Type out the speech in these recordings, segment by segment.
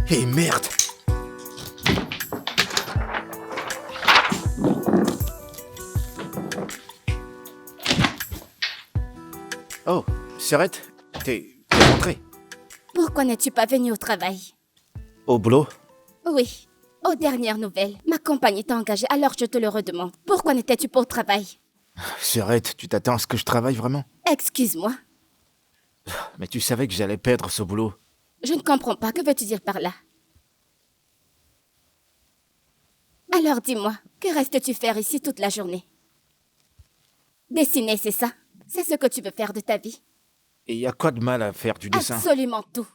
Eh merde! Oh, Serette, t'es rentrée. Pourquoi n'es-tu pas venu au travail? Au boulot? Oui. Aux dernières nouvelles, ma compagnie t'a engagé, alors je te le redemande. Pourquoi n'étais-tu pas au travail? Serette, tu t'attends à ce que je travaille vraiment? Excuse-moi. Mais tu savais que j'allais perdre ce boulot. Je ne comprends pas. Que veux-tu dire par là? Alors dis-moi, que restes-tu faire ici toute la journée? Dessiner, c'est ça? C'est ce que tu veux faire de ta vie? Et y a quoi de mal à faire du dessin? Absolument tout.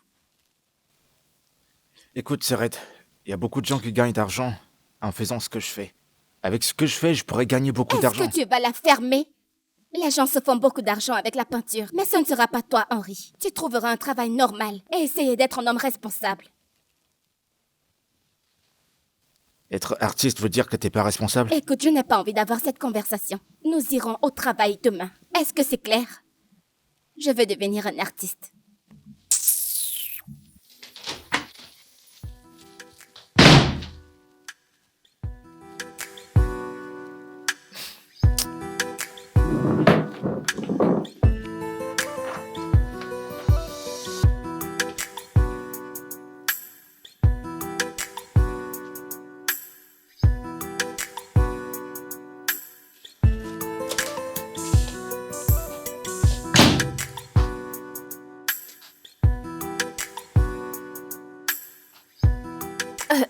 Écoute, Serette, y a beaucoup de gens qui gagnent d'argent en faisant ce que je fais. Avec ce que je fais, je pourrais gagner beaucoup d'argent. Est-ce que tu vas la fermer? Les gens se font beaucoup d'argent avec la peinture. Mais ce ne sera pas toi, Henri. Tu trouveras un travail normal et essayer d'être un homme responsable. Être artiste veut dire que t'es pas responsable? Écoute, je n'ai pas envie d'avoir cette conversation. Nous irons au travail demain. Est-ce que c'est clair? Je veux devenir un artiste.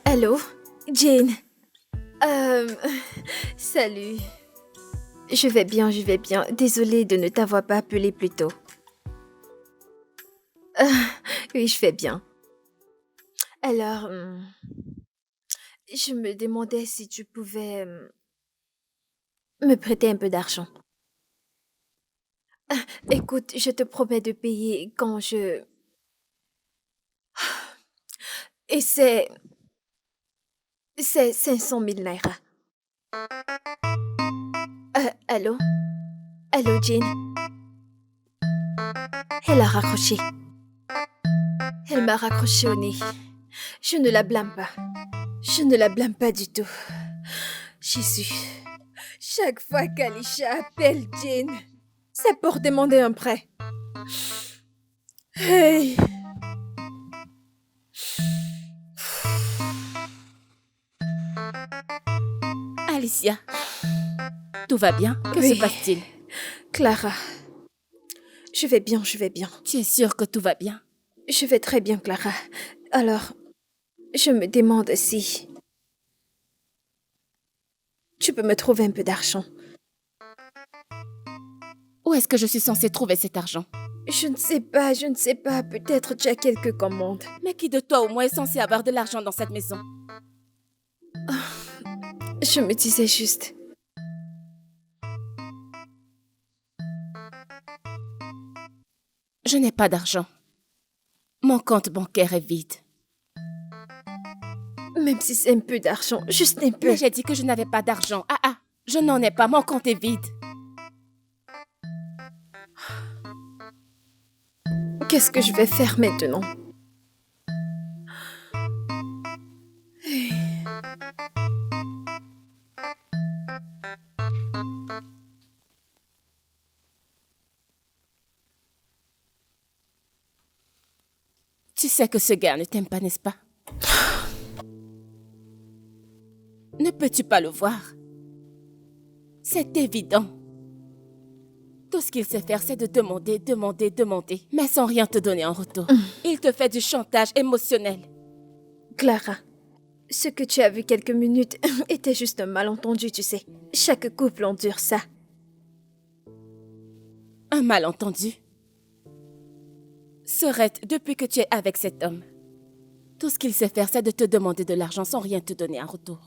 Allô, Jane. Salut. Je vais bien, je vais bien. Désolée de ne t'avoir pas appelé plus tôt. Oui, je vais bien. Alors, je me demandais si tu pouvais me prêter un peu d'argent. Écoute, je te promets de payer quand je... Et c'est 500 000 naira. Allô? Allô, Jane? Elle a raccroché. Elle m'a raccroché au nez. Je ne la blâme pas. Je ne la blâme pas du tout. Jésus. Chaque fois qu'Alisha appelle Jane, c'est pour demander un prêt. Hey! Alicia, tout va bien? Que Oui. se passe-t-il? Clara. Je vais bien, je vais bien. Tu es sûre que tout va bien? Je vais très bien, Clara. Alors, je me demande si... tu peux me trouver un peu d'argent. Où est-ce que je suis censée trouver cet argent? Je ne sais pas. Peut-être tu as quelques commandes. Mais qui de toi au moins est censé avoir de l'argent dans cette maison? Je me disais juste... Je n'ai pas d'argent. Mon compte bancaire est vide. Même si c'est un peu d'argent, juste un peu. Mais j'ai dit que je n'avais pas d'argent. Je n'en ai pas, mon compte est vide. Qu'est-ce que je vais faire maintenant? Tu sais que ce gars ne t'aime pas, n'est-ce pas? Ne peux-tu pas le voir? C'est évident. Tout ce qu'il sait faire, c'est de demander, mais sans rien te donner en retour. Il te fait du chantage émotionnel. Clara, ce que tu as vu quelques minutes était juste un malentendu, tu sais. Chaque couple endure ça. Un malentendu. Serette, depuis que tu es avec cet homme, tout ce qu'il sait faire, c'est de te demander de l'argent sans rien te donner en retour.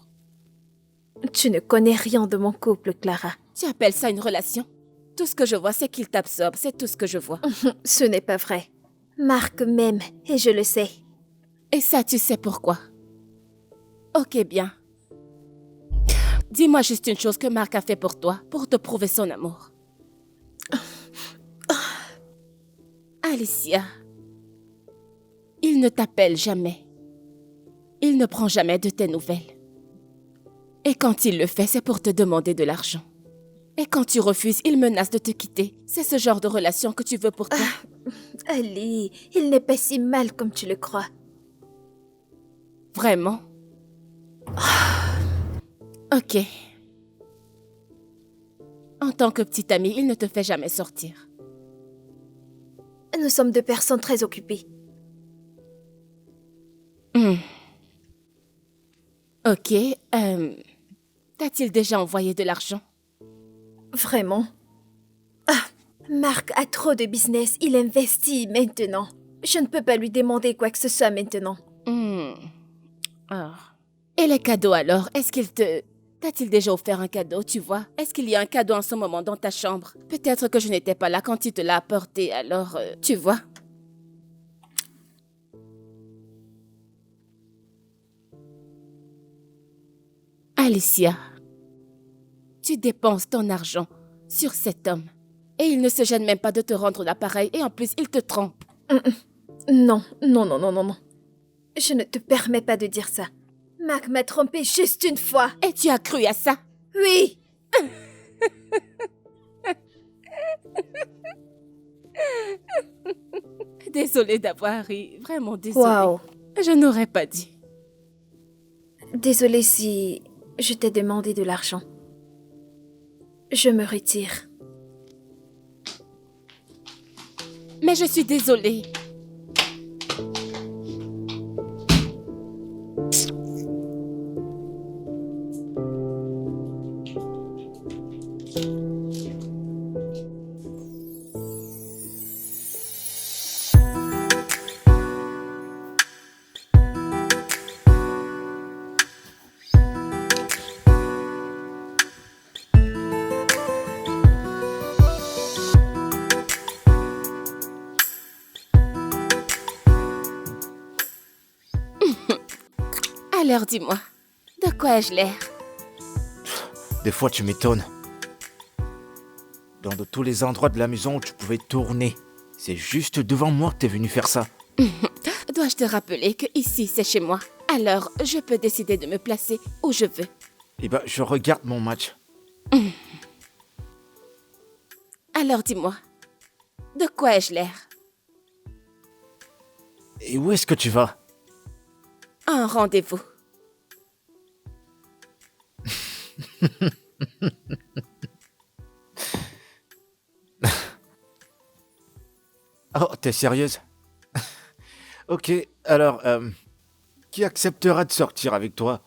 Tu ne connais rien de mon couple, Clara. Tu appelles ça une relation? Tout ce que je vois, c'est qu'il t'absorbe, c'est tout ce que je vois. Ce n'est pas vrai. Marc m'aime, et je le sais. Et ça, tu sais pourquoi? Ok, bien. Dis-moi juste une chose que Marc a fait pour toi, pour te prouver son amour. Alicia, il ne t'appelle jamais. il ne prend jamais de tes nouvelles. Et quand il le fait, c'est pour te demander de l'argent. Et quand tu refuses, il menace de te quitter. C'est ce genre de relation que tu veux pour toi. Ali, il n'est pas si mal comme tu le crois. Vraiment? Ok. En tant que petite amie, il ne te fait jamais sortir. Nous sommes deux personnes très occupées. Ok. T'a-t-il déjà envoyé de l'argent? Vraiment? Marc a trop de business. Il investit maintenant. Je ne peux pas lui demander quoi que ce soit maintenant. Ah. Et les cadeaux alors? Est-ce qu'il te... T'a-t-il déjà offert un cadeau, tu vois? Est-ce qu'il y a un cadeau en ce moment dans ta chambre? Peut-être que je n'étais pas là quand il te l'a apporté, alors... tu vois? Alicia, tu dépenses ton argent sur cet homme. Et il ne se gêne même pas de te rendre l'appareil et en plus, il te trompe. Non. Je ne te permets pas de dire ça. Marc m'a trompé juste une fois. Et tu as cru à ça? Oui. Désolée d'avoir ri, vraiment désolée. Waouh. Je n'aurais pas dit. Désolée si je t'ai demandé de l'argent. Je me retire. Mais je suis désolée. Alors dis-moi, de quoi ai-je l'air? Des fois, tu m'étonnes. Dans de tous les endroits de la maison où tu pouvais tourner, c'est juste devant moi que t'es venu faire ça. Dois-je te rappeler que ici, c'est chez moi? Alors, je peux décider de me placer où je veux. Eh ben, je regarde mon match. Alors dis-moi, de quoi ai-je l'air? Et où est-ce que tu vas? Un rendez-vous. Oh, t'es sérieuse? Ok, alors, qui acceptera de sortir avec toi?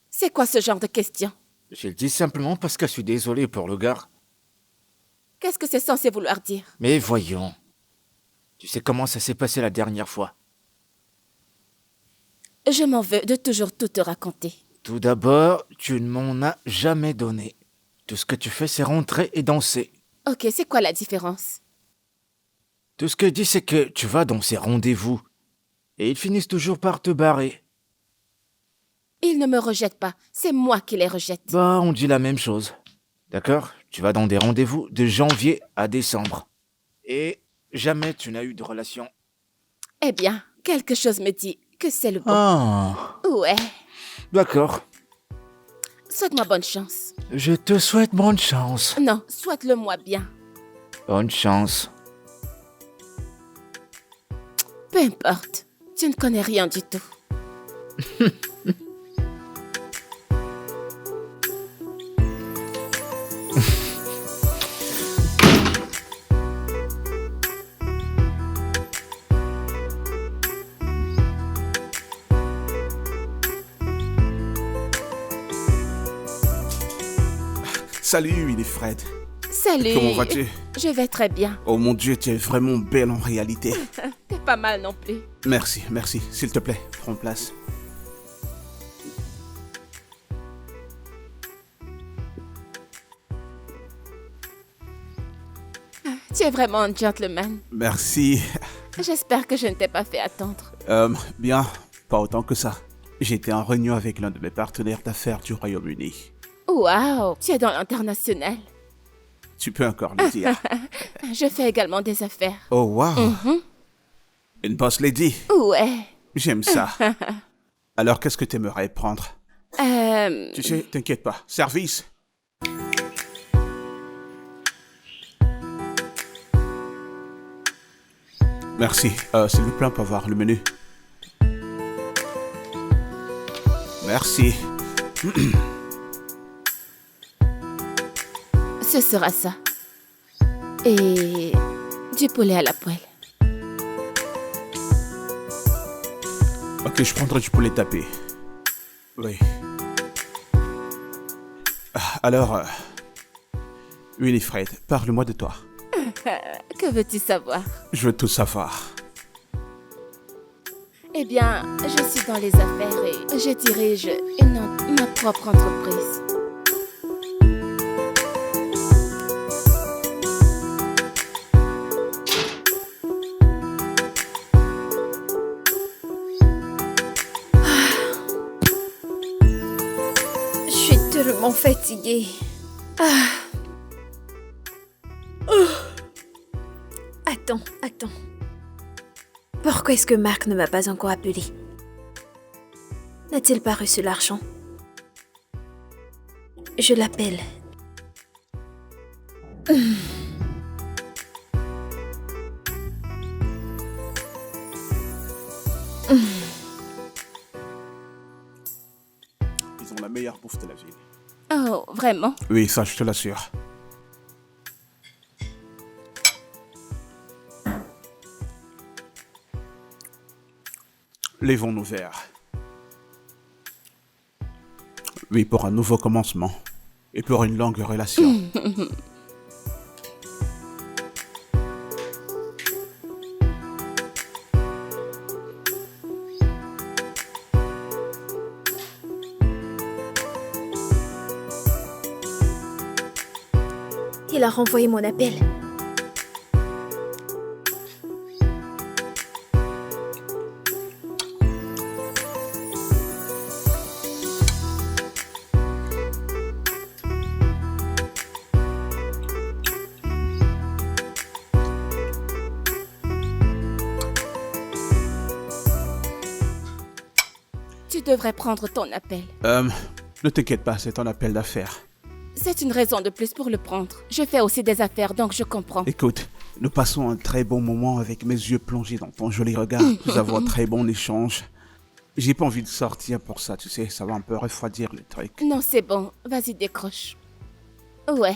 C'est quoi ce genre de question? Je le dis simplement parce que je suis désolé pour le gars. Qu'est-ce que c'est censé vouloir dire? Mais voyons. Tu sais comment ça s'est passé la dernière fois? Je m'en veux de toujours tout te raconter. Tout d'abord, tu ne m'en as jamais donné. Tout ce que tu fais, c'est rentrer et danser. Ok, c'est quoi la différence? Tout ce que je dis, c'est que tu vas dans ces rendez-vous. Et ils finissent toujours par te barrer. Ils ne me rejettent pas, c'est moi qui les rejette. Bah, on dit la même chose. D'accord? Tu vas dans des rendez-vous de janvier à décembre. Et jamais tu n'as eu de relation. Eh bien, quelque chose me dit que c'est le bon. Ah, Ouais, d'accord. souhaite-moi bonne chance. Je te souhaite bonne chance. Non, souhaite-le-moi bien. Bonne chance. Peu importe, tu ne connais rien du tout. Salut Winifred. Salut. Comment vas-tu? Je vais très bien. Oh mon Dieu, tu es vraiment belle en réalité. T'es pas mal non plus. Merci. S'il te plaît, prends place. Tu es vraiment un gentleman. Merci. J'espère que je ne t'ai pas fait attendre. Bien, pas autant que ça. J'étais en réunion avec l'un de mes partenaires d'affaires du Royaume-Uni. Waouh, tu es dans l'international. Tu peux encore le dire. Je fais également des affaires. Oh wow. Une boss lady. Ouais. J'aime ça. Alors, qu'est-ce que t'aimerais prendre? Tu sais, t'inquiète pas. Service? Merci. S'il vous plaît, on peut avoir le menu. Merci. Ce sera ça. Et du poulet à la poêle. Ok, je prendrai du poulet tapé. Oui. Alors, Winifred, parle-moi de toi. Que veux-tu savoir? Je veux tout savoir. Eh bien, je suis dans les affaires et je dirige ma propre entreprise. Je suis tellement fatiguée. Attends. Pourquoi est-ce que Marc ne m'a pas encore appelé? N'a-t-il pas reçu l'argent? Je l'appelle. Ils ont la meilleure bouffe de la ville. Oh, vraiment? Oui, ça, je te l'assure. Levons nos verres. Oui, pour un nouveau commencement. Et pour une longue relation. Il a renvoyé mon appel. Tu devrais prendre ton appel. Ne t'inquiète pas, c'est un appel d'affaires. C'est une raison de plus pour le prendre. Je fais aussi des affaires, donc je comprends. Écoute, nous passons un très bon moment avec mes yeux plongés dans ton joli regard. Nous avons un très bon échange. J'ai pas envie de sortir pour ça, tu sais, ça va un peu refroidir le truc. Non, c'est bon. Vas-y, décroche. Ouais.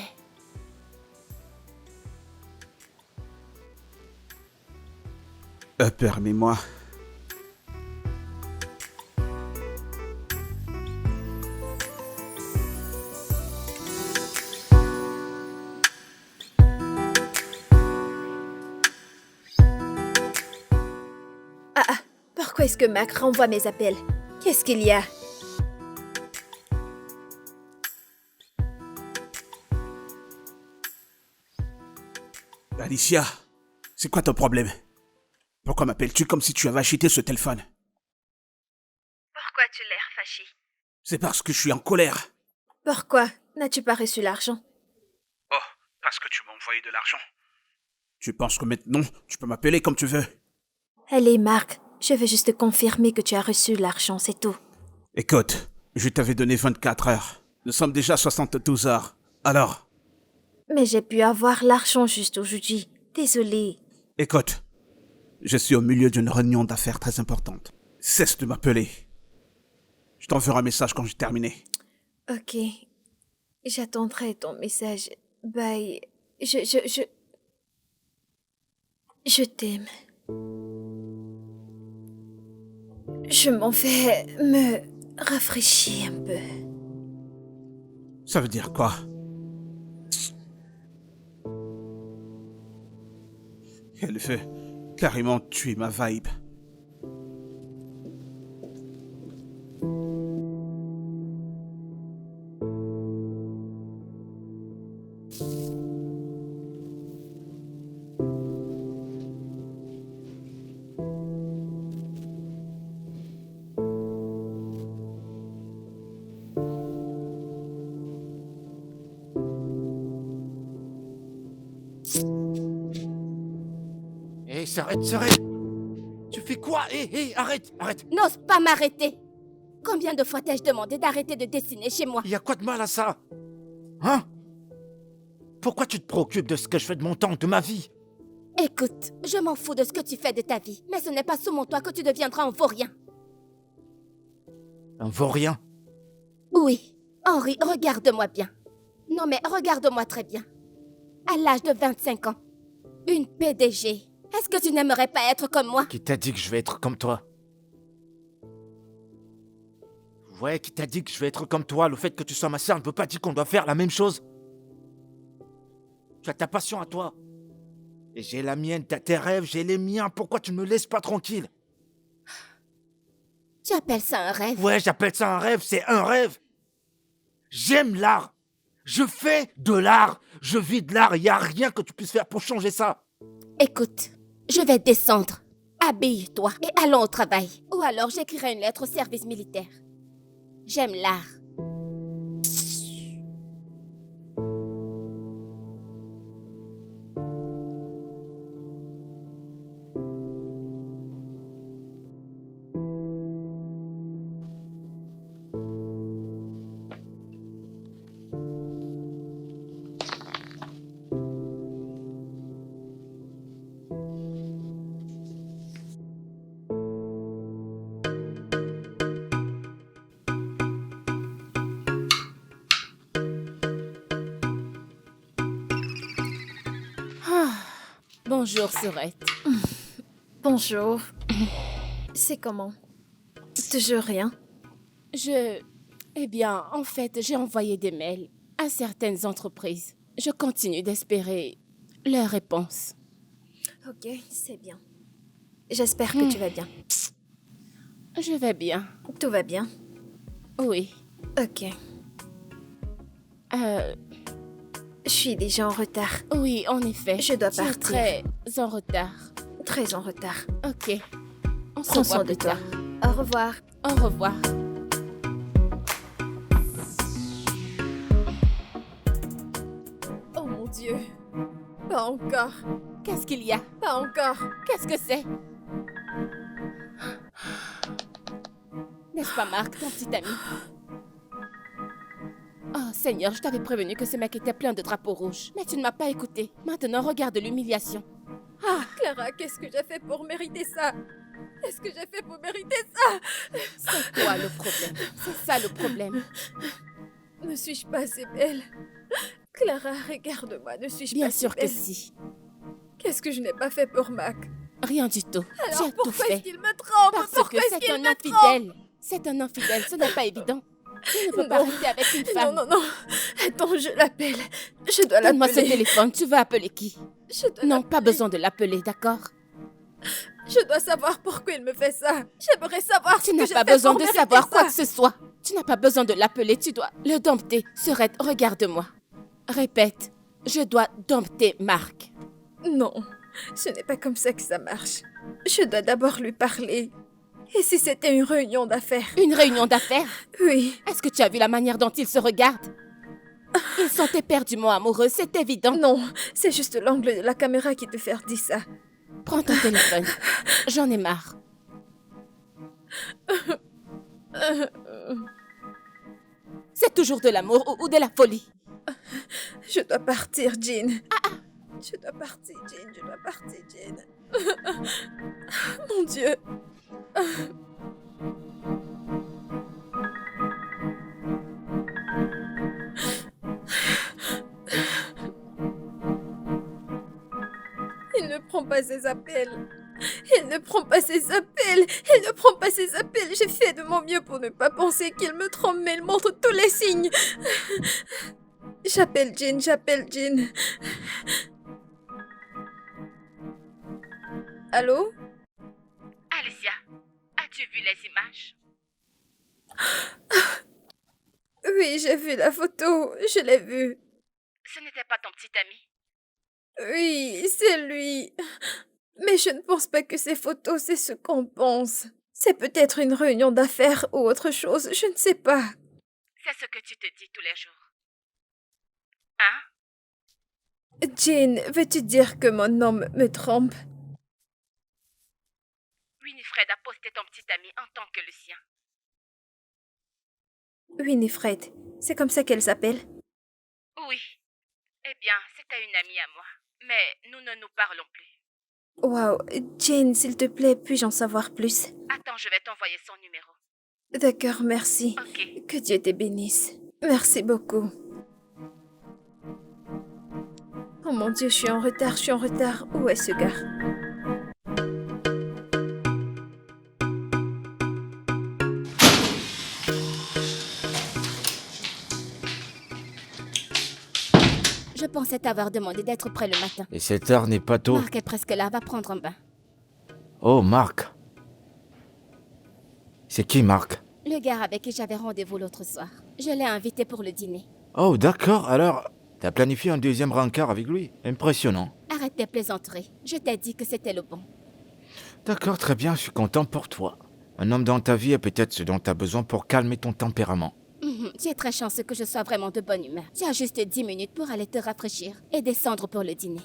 Permets-moi. Pourquoi est-ce que Marc renvoie mes appels? Qu'est-ce qu'il y a? Alicia, c'est quoi ton problème? Pourquoi m'appelles-tu comme si tu avais acheté ce téléphone? Pourquoi tu l'air fâché? C'est parce que je suis en colère. Pourquoi n'as-tu pas reçu l'argent? Oh, parce que tu m'as envoyé de l'argent. Tu penses que maintenant, tu peux m'appeler comme tu veux? Allez, Marc, je veux juste confirmer que tu as reçu l'argent, c'est tout. Écoute, je t'avais donné 24 heures. Nous sommes déjà 72 heures. Alors? Mais j'ai pu avoir l'argent juste aujourd'hui. Désolée. Écoute, je suis au milieu d'une réunion d'affaires très importante. Cesse de m'appeler. Je t'enverrai un message quand j'ai terminé. Ok. J'attendrai ton message. Bye. Je t'aime. Je m'en vais me rafraîchir un peu. Ça veut dire quoi? Elle veut carrément tuer ma vibe. Hé, s'arrête. Tu fais quoi? Hé, arrête. N'ose pas m'arrêter. Combien de fois t'ai-je demandé d'arrêter de dessiner chez moi? Il y a quoi de mal à ça? Hein? Pourquoi tu te préoccupes de ce que je fais de mon temps, de ma vie? Écoute, je m'en fous de ce que tu fais de ta vie, mais ce n'est pas sous mon toit que tu deviendras un vaurien. Un vaurien? Oui, Henri, regarde-moi bien. Non mais regarde-moi très bien. À l'âge de 25 ans, une PDG. Est-ce que tu n'aimerais pas être comme moi? Qui t'a dit que je vais être comme toi? Ouais, qui t'a dit que je vais être comme toi? Le fait que tu sois ma sœur ne veut pas dire qu'on doit faire la même chose. Tu as ta passion à toi. Et j'ai la mienne, t'as tes rêves, j'ai les miens. Pourquoi tu ne me laisses pas tranquille? Tu appelles ça un rêve? Ouais, j'appelle ça un rêve, c'est un rêve. J'aime l'art. Je fais de l'art. Je vis de l'art. Il n'y a rien que tu puisses faire pour changer ça. Écoute, je vais descendre. Habille-toi et allons au travail. Ou alors j'écrirai une lettre au service militaire. J'aime l'art. Bonjour, Sorette. Bonjour. C'est comment? Toujours rien? Eh bien, en fait, j'ai envoyé des mails à certaines entreprises. Je continue d'espérer leur réponse. Ok, c'est bien. J'espère que tu vas bien. Je vais bien. Tout va bien? Oui. Ok. Je suis déjà en retard. Oui, en effet. Je dois Tu es partir. très en retard. Très en retard. Ok. On se Prends voit soin de plus toi. tard. Au revoir. Au revoir. Oh mon Dieu. Pas encore. Qu'est-ce qu'il y a? Pas encore. Qu'est-ce que c'est? N'est-ce pas Marc, ton petit ami? Oh Seigneur, je t'avais prévenu que ce mec était plein de drapeaux rouges. Mais tu ne m'as pas écouté. Maintenant, regarde l'humiliation. Ah, Clara, qu'est-ce que j'ai fait pour mériter ça? Qu'est-ce que j'ai fait pour mériter ça? C'est toi le problème. C'est ça le problème. Ne suis-je pas assez belle? Clara, regarde-moi, ne suis-je pas Bien assez sûr que belle? si. Qu'est-ce que je n'ai pas fait pour Mac? Rien du tout. Tu Alors as tout pourquoi est-ce fait. qu'il me trompe? Parce que Pourquoi est-ce c'est qu'il un me trompe? infidèle. C'est un infidèle, ce n'est pas évident. Tu ne peux pas Non. rester avec une Non, femme. non, non. Attends, je l'appelle. Je dois Donne-moi ce l'appeler. téléphone, tu veux appeler qui? Je dois Non, l'appeler. pas besoin de l'appeler, d'accord? Je dois savoir pourquoi il me fait ça. J'aimerais savoir ce Tu que n'as j'ai pas fait besoin pour de mériter savoir quoi ça. que ce soit. Tu n'as pas besoin de l'appeler, tu dois le dompter. Sorette, regarde-moi. Répète, je dois dompter Marc. Non, ce n'est pas comme ça que ça marche. Je dois d'abord lui parler. Et si c'était une réunion d'affaires? Une réunion d'affaires? Oui. Est-ce que tu as vu la manière dont ils se regardent? Ils sont éperdument amoureux, c'est évident. Non, c'est juste l'angle de la caméra qui te fait dire ça. Prends ton téléphone. J'en ai marre. C'est toujours de l'amour ou de la folie. Je dois partir, Jean. Je dois partir, Jean. Je dois partir, Jean. Mon Dieu. Il ne prend pas ses appels. Il ne prend pas ses appels. Il ne prend pas ses appels. J'ai fait de mon mieux pour ne pas penser qu'il me trompe, mais il montre tous les signes. J'appelle Jean, j'appelle Jean. Allô? Alicia, as-tu vu les images? Oui, j'ai vu la photo. Je l'ai vue. Ce n'était pas ton petit ami? Oui, c'est lui. Mais je ne pense pas que ces photos, c'est ce qu'on pense. C'est peut-être une réunion d'affaires ou autre chose, je ne sais pas. C'est ce que tu te dis tous les jours. Hein? Jean, veux-tu dire que mon homme me trompe? Winifred a posté ton petit ami en tant que le sien. Winifred, c'est comme ça qu'elle s'appelle? Oui. Eh bien, c'était une amie à moi. Mais nous ne nous parlons plus. Waouh, Jane, s'il te plaît, puis-je en savoir plus? Attends, je vais t'envoyer son numéro. D'accord, merci. Ok. Que Dieu te bénisse. Merci beaucoup. Oh mon Dieu, je suis en retard, je suis en retard. Où est ce gars? Je pensais t'avoir demandé d'être prêt le matin. Et cette heure n'est pas tôt. Marc est presque là, va prendre un bain. Oh, Marc. C'est qui, Marc? Le gars avec qui j'avais rendez-vous l'autre soir. Je l'ai invité pour le dîner. Oh, d'accord, alors, t'as planifié un deuxième rencard avec lui? Impressionnant. Arrête tes plaisanteries. Je t'ai dit que c'était le bon. D'accord, très bien, je suis content pour toi. Un homme dans ta vie est peut-être ce dont t'as besoin pour calmer ton tempérament. Tu es très chanceux que je sois vraiment de bonne humeur. Tu as juste 10 minutes pour aller te rafraîchir et descendre pour le dîner.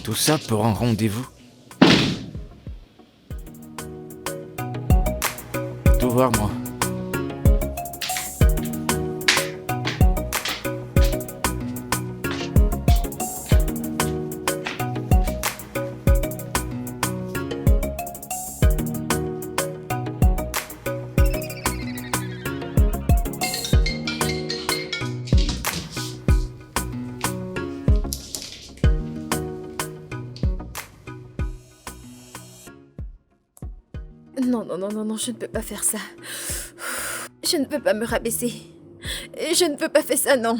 Tout ça pour un rendez-vous? Tout voir, moi. Non, non, non, non, non, je ne peux pas faire ça. Je ne peux pas me rabaisser. Je ne peux pas faire ça, non.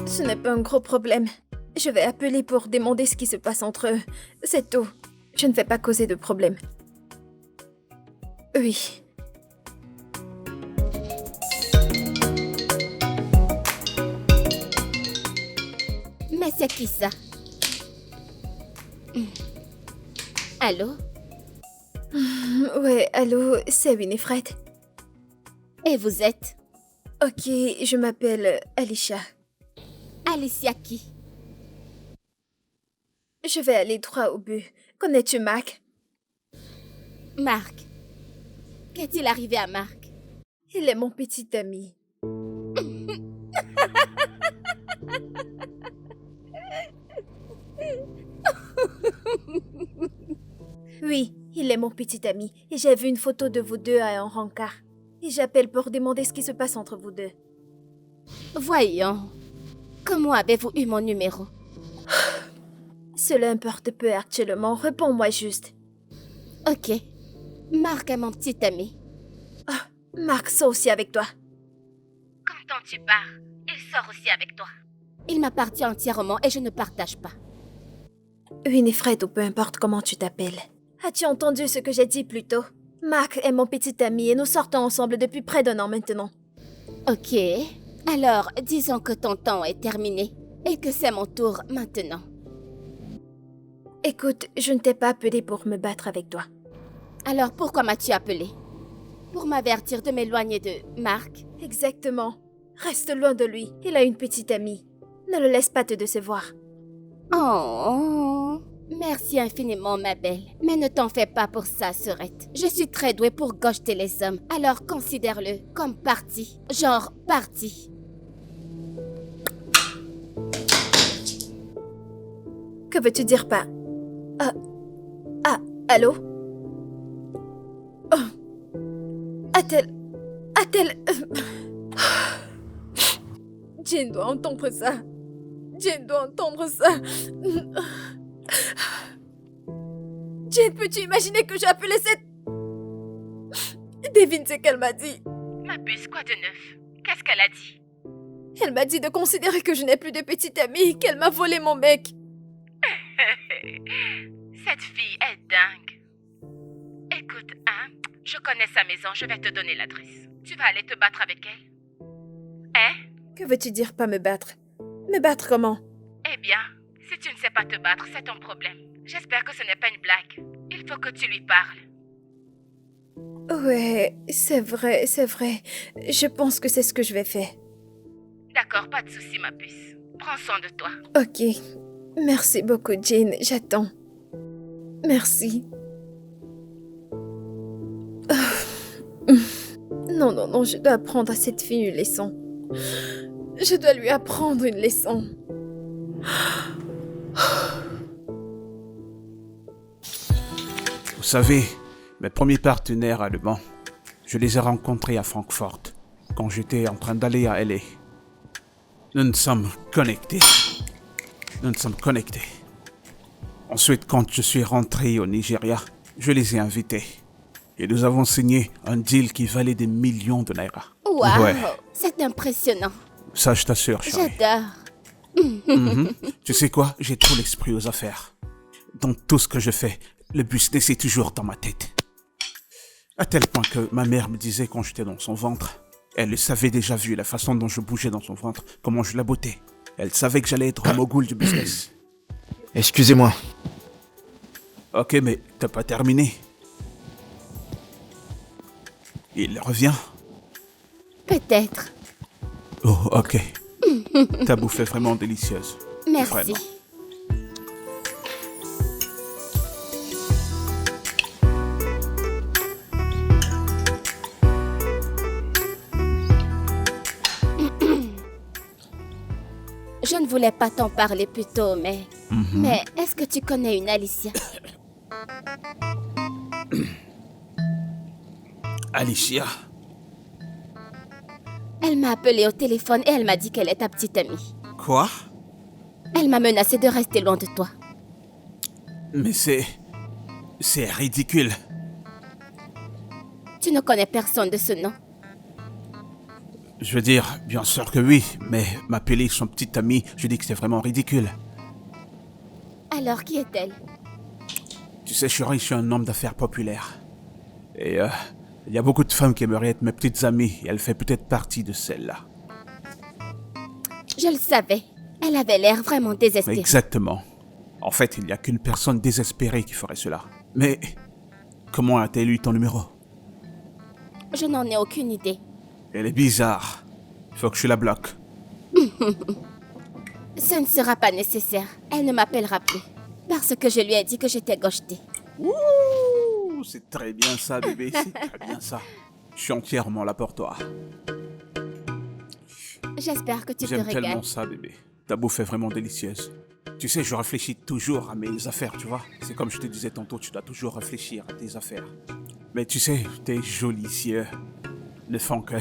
Ce n'est pas un gros problème. Je vais appeler pour demander ce qui se passe entre eux. C'est tout. Je ne vais pas causer de problème. Oui. Mais c'est qui ça? Allô? Ouais, allô, c'est Winifred. Et vous êtes? Ok, je m'appelle Alicia. Alicia qui? Je vais aller droit au but. Connais-tu Marc? Marc. Qu'est-il arrivé à Marc? Il est mon petit ami. Oui, il est mon petit ami. Et j'ai vu une photo de vous deux à un rencard. Et j'appelle pour demander ce qui se passe entre vous deux. Voyons. Comment avez-vous eu mon numéro? Cela importe peu actuellement. Réponds-moi juste. Ok. Marc est mon petit ami. Ah, Marc sort aussi avec toi. Quand tu pars, il sort aussi avec toi. Il m'appartient entièrement et je ne partage pas. Winifred ou peu importe comment tu t'appelles. As-tu entendu ce que j'ai dit plus tôt? Marc est mon petit ami et nous sortons ensemble depuis près d'1 an maintenant. Ok. Alors, disons que ton temps est terminé et que c'est mon tour maintenant. Écoute, je ne t'ai pas appelé pour me battre avec toi. Alors pourquoi m'as-tu appelé? Pour m'avertir de m'éloigner de Marc? Exactement. Reste loin de lui. Il a une petite amie. Ne le laisse pas te décevoir. Oh, merci infiniment, ma belle. Mais ne t'en fais pas pour ça, sœurette. Je suis très douée pour gojeter les hommes, alors considère-le comme parti. Genre parti. Que veux-tu dire par... allô? Oh. A-t-elle... Jane doit entendre ça. Jane doit entendre ça. Jane, peux-tu imaginer que j'ai appelé cette... Devine ce qu'elle m'a dit. Ma puce, quoi de neuf? Qu'est-ce qu'elle a dit? Elle m'a dit de considérer que je n'ai plus de petite amie, qu'elle m'a volé mon mec. Cette fille est dingue. Écoute, je connais sa maison, je vais te donner l'adresse. Tu vas aller te battre avec elle? Hein? Que veux-tu dire pas me battre? Me battre comment? Eh bien, si tu ne sais pas te battre, c'est ton problème. J'espère que ce n'est pas une blague. Il faut que tu lui parles. Ouais, c'est vrai, c'est vrai. Je pense que c'est ce que je vais faire. D'accord, pas de souci, ma puce. Prends soin de toi. Ok. Merci beaucoup, Jane. J'attends. Merci. Non, non, non, je dois apprendre à cette fille une leçon. Je dois lui apprendre une leçon. Vous savez, mes premiers partenaires allemands, je les ai rencontrés à Francfort, quand j'étais en train d'aller à LA. Nous sommes connectés. Nous sommes connectés. Ensuite, quand je suis rentré au Nigeria, je les ai invités. Et nous avons signé un deal qui valait des millions de naira. Waouh, Ouais. c'est impressionnant. Ça, je t'assure, chérie. J'adore. Tu sais quoi? J'ai trop l'esprit aux affaires. Dans tout ce que je fais, le business est toujours dans ma tête. À tel point que ma mère me disait quand j'étais dans son ventre, elle savait déjà vu la façon dont je bougeais dans son ventre, comment je la bottais. Elle savait que j'allais être un mogul du business. Excusez-moi. Ok, mais t'as pas terminé. Il revient. Peut-être. Oh, ok. Ta bouffe est vraiment délicieuse. Merci. Vraiment. Je ne voulais pas t'en parler plus tôt, mais... Mais est-ce que tu connais une Alicia? Alicia. Elle m'a appelée au téléphone et elle m'a dit qu'elle est ta petite amie. Quoi? Elle m'a menacé de rester loin de toi. Mais c'est ridicule. Tu ne connais personne de ce nom. Je veux dire, bien sûr que oui, mais m'appeler son petit ami, je dis que c'est vraiment ridicule. Alors, qui est-elle? Tu sais, chérie, je suis un homme d'affaires populaire. Et il y a beaucoup de femmes qui aimeraient être mes petites amies, et elle fait peut-être partie de celles-là. Je le savais. Elle avait l'air vraiment désespérée. Exactement. En fait, il n'y a qu'une personne désespérée qui ferait cela. Mais comment a-t-elle eu ton numéro? Je n'en ai aucune idée. Elle est bizarre. Il faut que je la bloque. Ce ne sera pas nécessaire. Elle ne m'appellera plus. Parce que je lui ai dit que j'étais gauchetée. Ouh, c'est très bien ça, bébé. C'est très bien ça. Je suis entièrement là pour toi. J'espère que tu te J'aime tellement régales. ça, bébé. Ta bouffe est vraiment délicieuse. Tu sais, je réfléchis toujours à mes affaires, tu vois. C'est comme je te disais tantôt, tu dois toujours réfléchir à tes affaires. Mais tu sais, tes jolis yeux ne font que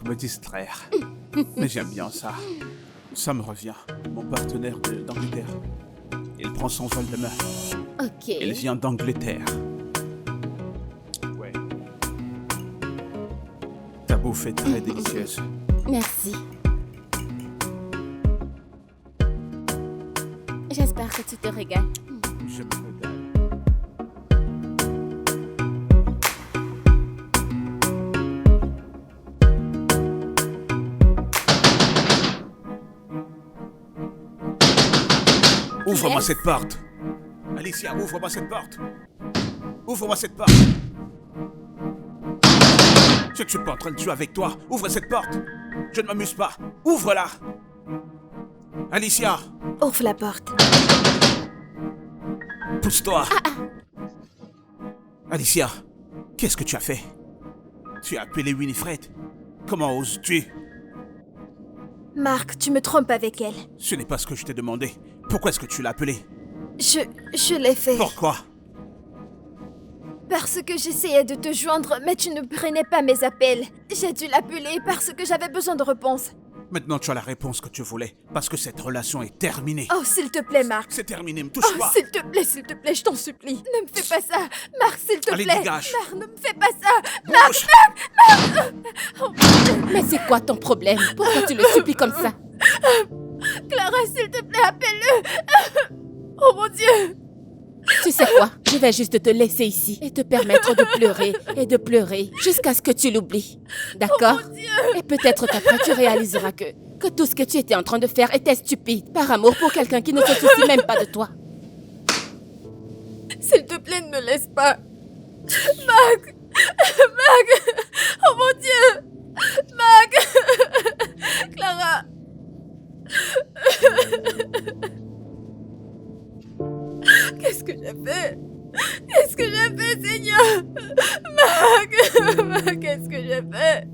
me distraire. Mais j'aime bien ça. Ça me revient. Mon partenaire d'Angleterre. Il prend son vol demain. Ok. Il vient d'Angleterre. Ouais. Ta bouffe est très délicieuse. Merci. J'espère que tu te régales. Je me régale. Ouvre-moi cette porte. Alicia, ouvre-moi cette porte. Ouvre-moi cette porte. Je ne suis pas en train de jouer avec toi. Ouvre cette porte. Je ne m'amuse pas. Ouvre-la. Alicia, Ouvre la porte. pousse-toi. Alicia, qu'est-ce que tu as fait? Tu as appelé Winifred. Comment oses-tu? Marc, tu me trompes avec elle. Ce n'est pas ce que je t'ai demandé. Pourquoi est-ce que tu l'as appelée? Je l'ai fait. Pourquoi? Parce que j'essayais de te joindre, mais tu ne prenais pas mes appels. J'ai dû l'appeler parce que j'avais besoin de réponse. Maintenant, tu as la réponse que tu voulais. Parce que cette relation est terminée. Oh, s'il te plaît, Marc. C'est terminé, me touche Oh, pas. s'il te plaît, je t'en supplie. Ne me fais pas ça. Marc, s'il te Allez, plaît. dégage. Marc, ne me fais pas ça. Bouge. Mais c'est quoi ton problème? Pourquoi tu le supplies comme ça? Clara, s'il te plaît, appelle-le. Oh mon Dieu. Tu sais quoi? Je vais juste te laisser ici et te permettre de pleurer et de pleurer jusqu'à ce que tu l'oublies. D'accord? Et peut-être qu'après tu réaliseras que tout ce que tu étais en train de faire était stupide par amour pour quelqu'un qui ne se soucie même pas de toi. plaît, ne me laisse pas. Mac! Mac! Oh mon Dieu! Mac! Clara! Qu'est-ce que j'ai fait? Qu'est-ce que j'ai fait, Seigneur? Mac! Mac, qu'est-ce que j'ai fait?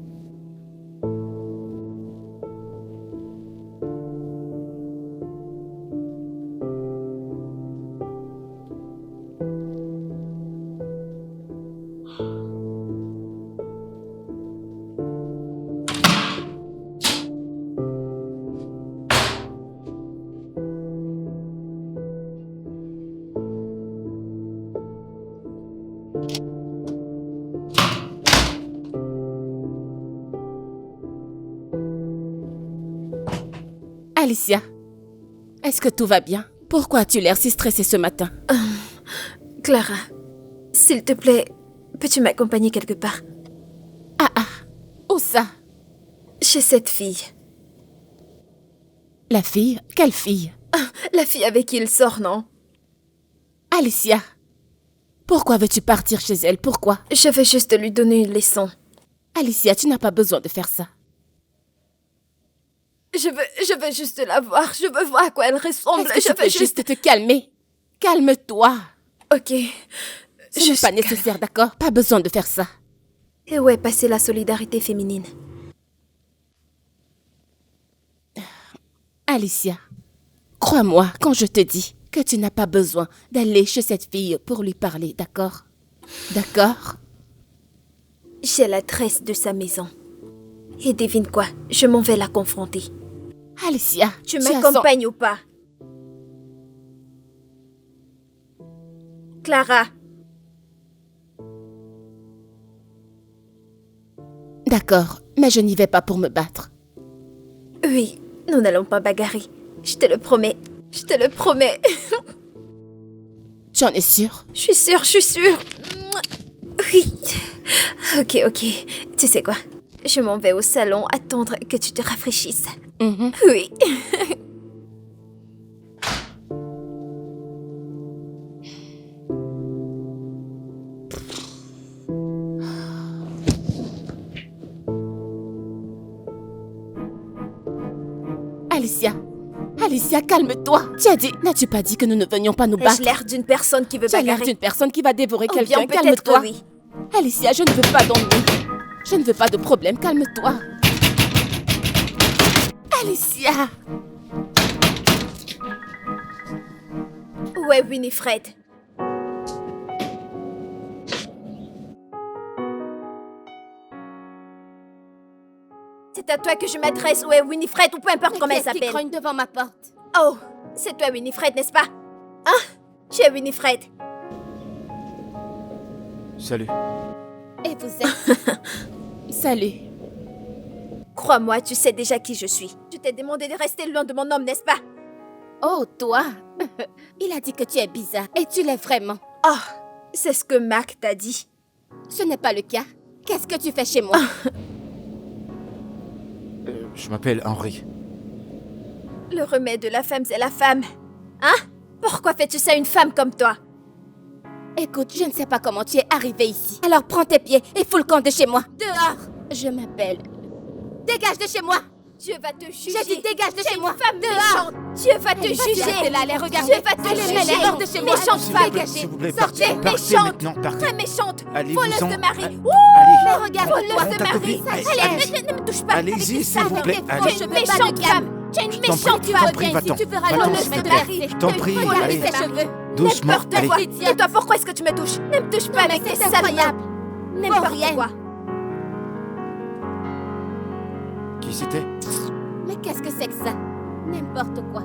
Alicia, est-ce que tout va bien? Pourquoi as-tu l'air si stressée ce matin? Clara, s'il te plaît, peux-tu m'accompagner quelque part? Où ça? Chez cette fille. La fille? Quelle fille? La fille avec qui il sort, non? Alicia, pourquoi veux-tu partir chez elle? Pourquoi? Je veux juste lui donner une leçon. Alicia, tu n'as pas besoin de faire ça. Je veux juste la voir. Je veux voir à quoi elle ressemble. Est-ce que tu peux juste te calmer? Calme-toi. Ok. Ce n'est pas nécessaire, d'accord? Pas besoin de faire ça. Et où est passée la solidarité féminine? Alicia, crois-moi quand je te dis que tu n'as pas besoin d'aller chez cette fille pour lui parler, d'accord? D'accord? J'ai l'adresse de sa maison. Et devine quoi? Je m'en vais la confronter. Alicia, Tu m'accompagnes ou pas? Clara. D'accord, mais je n'y vais pas pour me battre. Oui, nous n'allons pas bagarrer. Je te le promets. Je te le promets. Tu en es sûre? Je suis sûre. Oui. Ok. Tu sais quoi? Je m'en vais au salon attendre que tu te rafraîchisses. Oui. Alicia, calme-toi. N'as-tu pas dit que nous ne venions pas nous battre? Ai-je l'air d'une personne qui veut Tu as l'air bagarrer? d'une personne qui va dévorer Ou quelqu'un. bien peut-être Calme-toi. que oui. Alicia, je ne veux pas d'ennui. Je ne veux pas de problème. Calme-toi. Alicia! Où est Winifred? C'est à toi que je m'adresse. Où est Winifred ou peu importe comment elle Qu'est-ce qui s'appelle? grogne devant ma porte? Oh, c'est toi Winifred, n'est-ce pas? Hein? Tu es Winifred. Salut. Et vous êtes? Salut. Crois-moi, tu sais déjà qui je suis. Je t'ai demandé de rester loin de mon homme, n'est-ce pas? Oh, toi? Il a dit que tu es bizarre. Et tu l'es vraiment. Oh, c'est ce que Mac t'a dit. Ce n'est pas le cas. Qu'est-ce que tu fais chez moi? Je m'appelle Henri. Le remède de la femme, c'est la femme. Hein? Pourquoi fais-tu ça à une femme comme toi? Écoute, je ne sais pas comment tu es arrivé ici. Alors prends tes pieds et fous le camp de chez moi. Dehors! Je m'appelle. Dégage de chez moi! Dieu va te juger. J'ai dit dégage de Tu es chez moi. une femme Dehors! méchante. Dieu va te juger. Restez là, les regarder. Dieu va te Allez, juger. mets-les hors de chez moi. Méchante S'il femme. vous plaît, s'il vous plaît, Sortez, partez méchante. maintenant, partez. Très méchante. Allez, Voleuse vous en- de mari. Allez. Ouh, Allez. mais regarde-moi Prends de ta mari. copine. Allez, Allez, ne me touche pas. Allez-y, avec tes s'il sacs vous et plaît, tes allez. fauches, méchante femme. Tu es une Je t'en méchante prie, femme. va-t'en. Tu feras Va-t'en, l'honneur s'il de te te plaît. laisser. Je t'en prie, Voleuse allez. de mari. Doucement, N'importe allez. quoi. Et toi, pourquoi est-ce que tu me touches? Ne me touche pas avec tes sales mains. N'importe quoi. Qui c'était? Mais qu'est-ce que c'est que ça? N'importe quoi.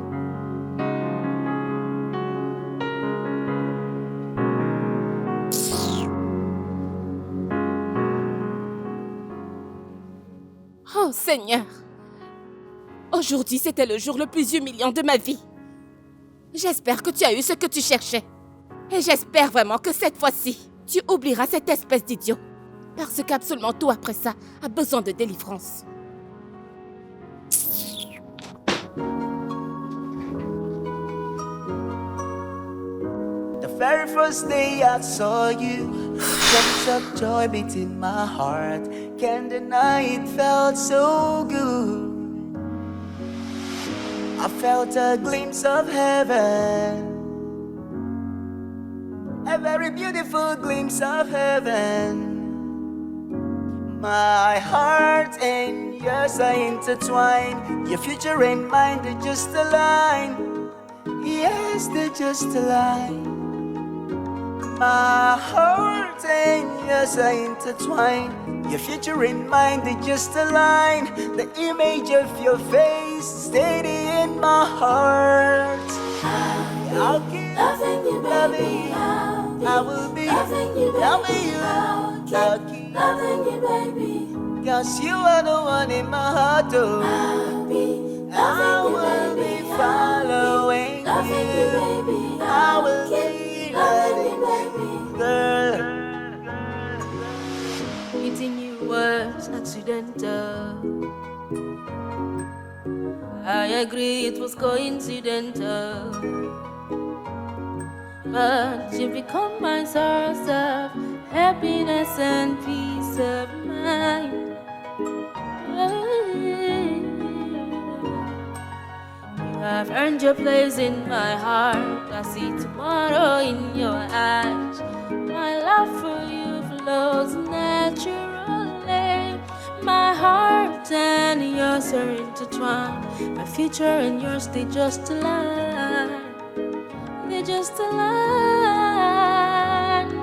Oh Seigneur! Aujourd'hui, c'était le jour le plus humiliant de ma vie. J'espère que tu as eu ce que tu cherchais. Et j'espère vraiment que cette fois-ci, tu oublieras cette espèce d'idiot. Parce qu'absolument tout après ça a besoin de délivrance. The very first day I saw you, drops of joy beat in my heart. Can't deny it felt so good. I felt a glimpse of heaven, a very beautiful glimpse of heaven. My heart and yours are intertwined. Your future and mine, they're just aligned. Yes, they're just aligned. My heart and yours are intertwined. Your future and mine, they just align. The image of your face steady in my heart. I'll keep Loving you, baby. I will be Loving you, baby. loving you. I'll keep Loving you, baby. 'cause you are the one in my heart, oh. I'll be I loving you, will be baby. following Loving you, you. baby. I will keep be loving you, loving baby. girl. Meeting you was accidental. I agree it was coincidental, but you become my source of happiness and peace of mind. You have earned your place in my heart. I see tomorrow in your eyes. My love for you flows naturally. My heart and yours are intertwined. My future and yours, they just align. They just align.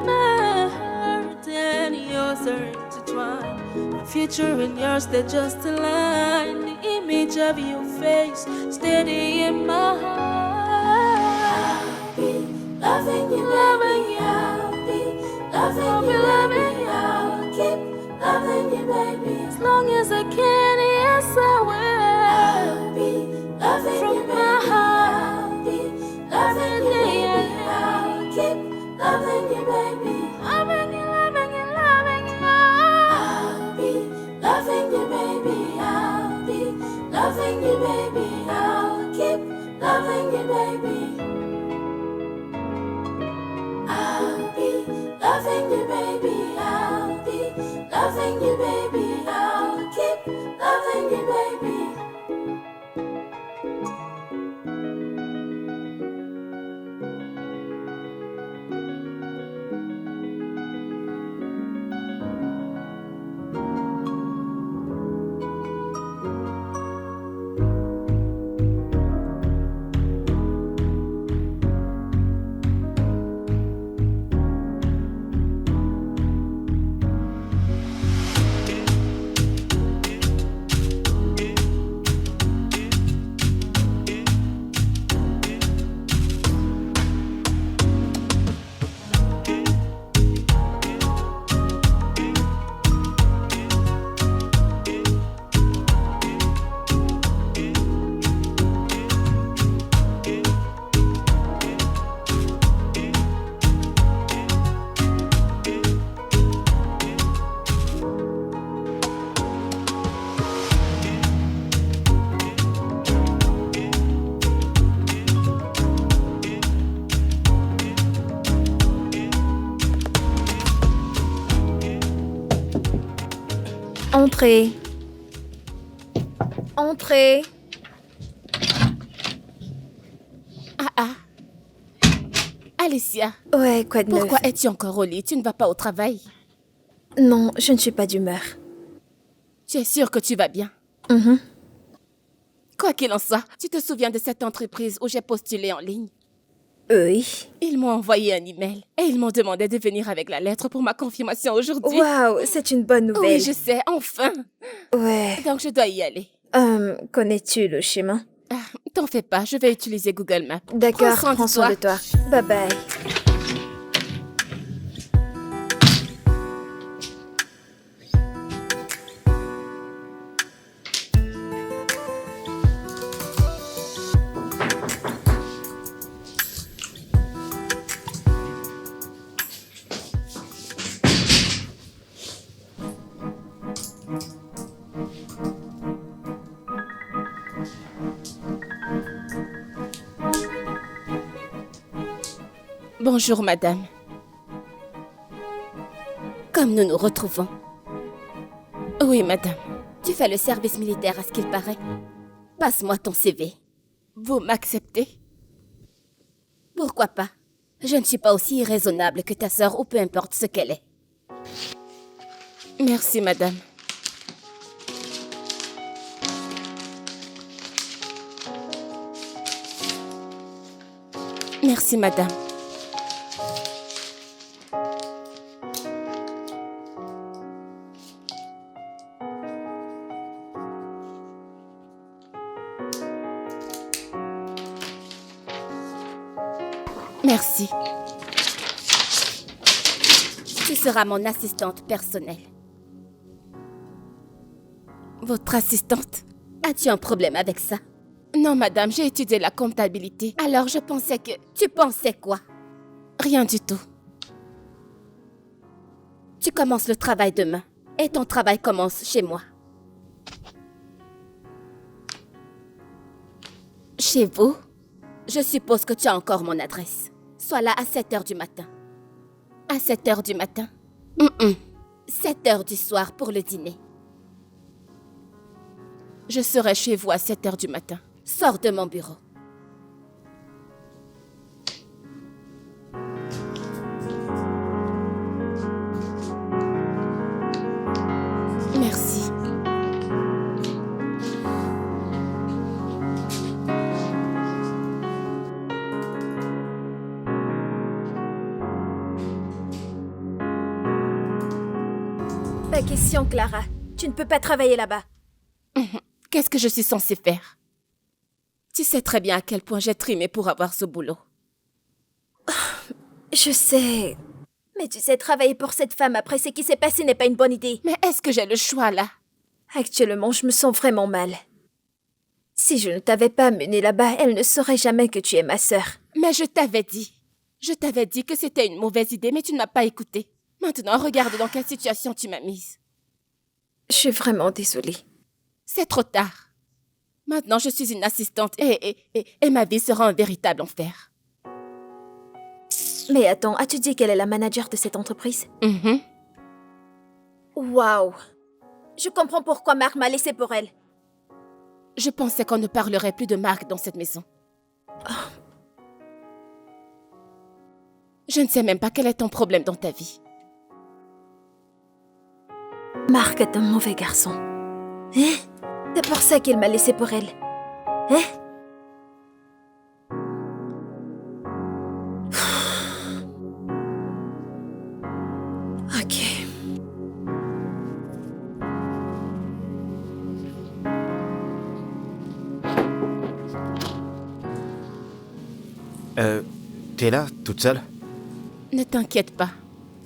My heart and yours are intertwined. My future and yours, they just align. The image of your face steady in my heart. I'll be loving you, loving you. I'll be loving you. I'll keep loving you, baby. As long as I can, yes I will. I'll be loving from you, baby. My heart. I'll be loving you, baby. I'll keep loving you, baby. Loving you, loving you, loving you. I'll be loving you, baby. I'll be loving you, baby. I'll keep loving you, baby. I'll be loving you, baby. I'll be loving you, baby. I'll keep loving you, baby. Entrez. Entrez. Alicia, Ouais, quoi de neuf? pourquoi es-tu encore au lit? Tu ne vas pas au travail? Non, je ne suis pas d'humeur. Tu es sûre que tu vas bien? Mhm. Quoi qu'il en soit, tu te souviens de cette entreprise où j'ai postulé en ligne? Oui. Ils m'ont envoyé un email et ils m'ont demandé de venir avec la lettre pour ma confirmation aujourd'hui. Waouh, c'est une bonne nouvelle. Oui, je sais, enfin. Ouais. Donc je dois y aller. Connais-tu le chemin? T'en fais pas, je vais utiliser Google Maps. D'accord, Prends prends soin de toi. Bye bye. Bonjour, madame. Comme nous nous retrouvons. Oui, madame. Tu fais le service militaire à ce qu'il paraît. Passe-moi ton CV. Vous m'acceptez? Pourquoi pas? Je ne suis pas aussi irraisonnable que ta sœur ou peu importe ce qu'elle est. Merci, madame. Merci, madame. Merci. Tu seras mon assistante personnelle. Votre assistante? As-tu un problème avec ça? Non, madame, j'ai étudié la comptabilité. Alors je pensais que... Tu pensais quoi? Rien du tout. Tu commences le travail demain. Et ton travail commence chez moi. Chez vous? Je suppose que tu as encore mon adresse. Sois là à 7h du matin. À 7h du matin? 7h du soir pour le dîner. Je serai chez vous à 7h du matin. Sors de mon bureau. Merci. Pas question, Clara. Tu ne peux pas travailler là-bas. Qu'est-ce que je suis censée faire? Tu sais très bien à quel point j'ai trimé pour avoir ce boulot. Je sais. Mais tu sais, travailler pour cette femme après ce qui s'est passé n'est pas une bonne idée. Mais est-ce que j'ai le choix là? Actuellement, je me sens vraiment mal. Si je ne t'avais pas menée là-bas, elle ne saurait jamais que tu es ma sœur. Mais je t'avais dit. Je t'avais dit que c'était une mauvaise idée, mais tu ne m'as pas écouté. Maintenant, regarde dans quelle situation tu m'as mise. Je suis vraiment désolée. C'est trop tard. Maintenant, je suis une assistante et ma vie sera un véritable enfer. Mais attends, as-tu dit qu'elle est la manager de cette entreprise? Waouh! Je comprends pourquoi Marc m'a laissé pour elle. Je pensais qu'on ne parlerait plus de Marc dans cette maison. Je ne sais même pas quel est ton problème dans ta vie. Marc est un mauvais garçon. Hein? C'est pour ça qu'il m'a laissé pour elle. Hein? Ok. T'es là, toute seule? Ne t'inquiète pas.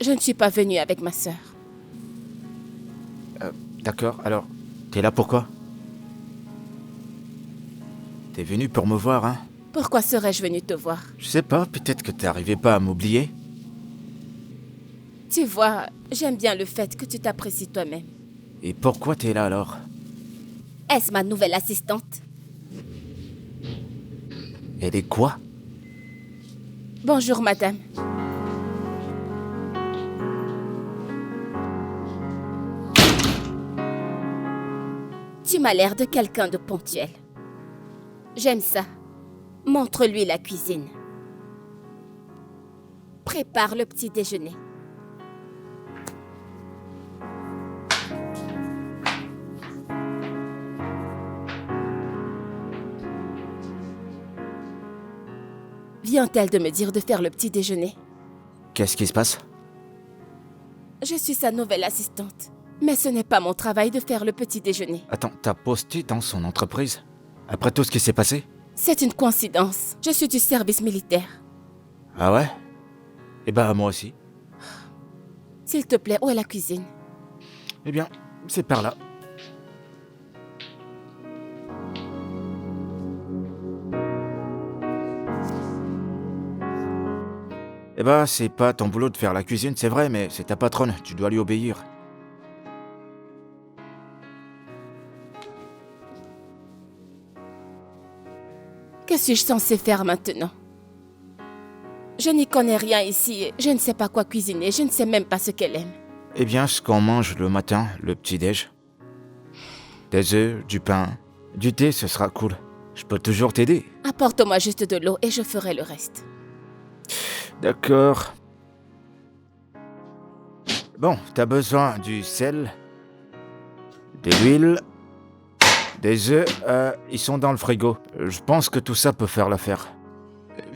Je ne suis pas venue avec ma sœur. D'accord, alors, t'es là pourquoi? T'es venu pour me voir, hein? Pourquoi serais-je venue te voir? Je sais pas, peut-être que t'arrivais pas à m'oublier. Tu vois, j'aime bien le fait que tu t'apprécies toi-même. Et pourquoi t'es là alors? Est-ce ma nouvelle assistante? Elle est quoi? Bonjour, madame. Tu m'as l'air de quelqu'un de ponctuel. J'aime ça. Montre-lui la cuisine. Prépare le petit déjeuner. Vient-elle de me dire de faire le petit déjeuner? Qu'est-ce qui se passe? Je suis sa nouvelle assistante. Mais ce n'est pas mon travail de faire le petit déjeuner. Attends, t'as posté dans son entreprise? Après tout ce qui s'est passé? C'est une coïncidence. Je suis du service militaire. Ah ouais? Eh ben, moi aussi. S'il te plaît, où est la cuisine? Eh bien, c'est par là. Eh ben, c'est pas ton boulot de faire la cuisine, c'est vrai, mais c'est ta patronne, tu dois lui obéir. Que suis-je censée faire maintenant? Je n'y connais rien ici. Je ne sais pas quoi cuisiner. Je ne sais même pas ce qu'elle aime. Eh bien, ce qu'on mange le matin, le petit-déj. Des œufs, du pain, du thé, ce sera cool. Je peux toujours t'aider. Apporte-moi juste de l'eau et je ferai le reste. D'accord. Bon, t'as besoin du sel, de l'huile, des œufs, ils sont dans le frigo. Je pense que tout ça peut faire l'affaire.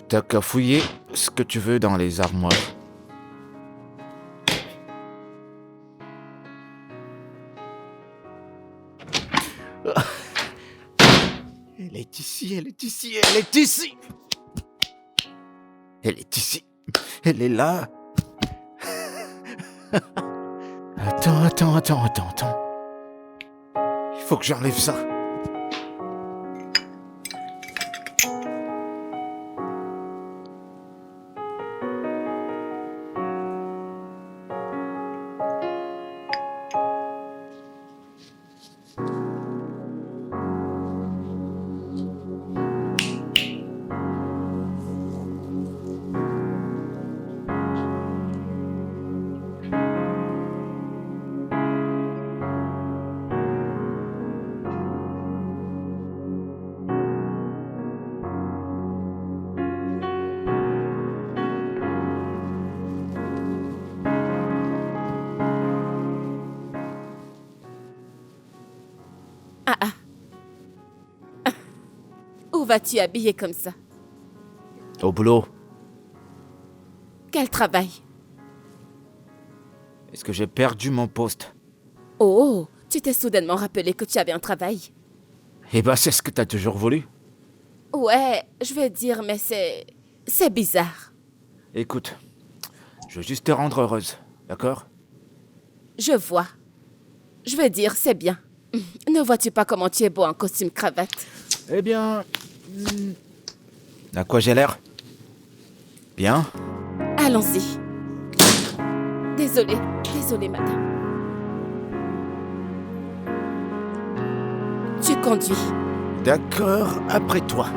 T'as qu'à fouiller ce que tu veux dans les armoires. Elle est ici, elle est ici, elle est ici. Elle est ici. Elle est là. Attends. Il faut que j'enlève ça. Où vas-tu habillé comme ça? Au boulot. Quel travail? Est-ce que j'ai perdu mon poste? Oh, tu t'es soudainement rappelé que tu avais un travail. Eh ben, c'est ce que t'as toujours voulu. Ouais, je vais dire, mais c'est bizarre. Écoute, je veux juste te rendre heureuse, d'accord? Je vois. Je vais dire, c'est bien. Ne vois-tu pas comment tu es beau en costume cravate? Eh bien... À quoi j'ai l'air? Bien? Allons-y. Désolée, madame. Tu conduis. D'accord, après toi.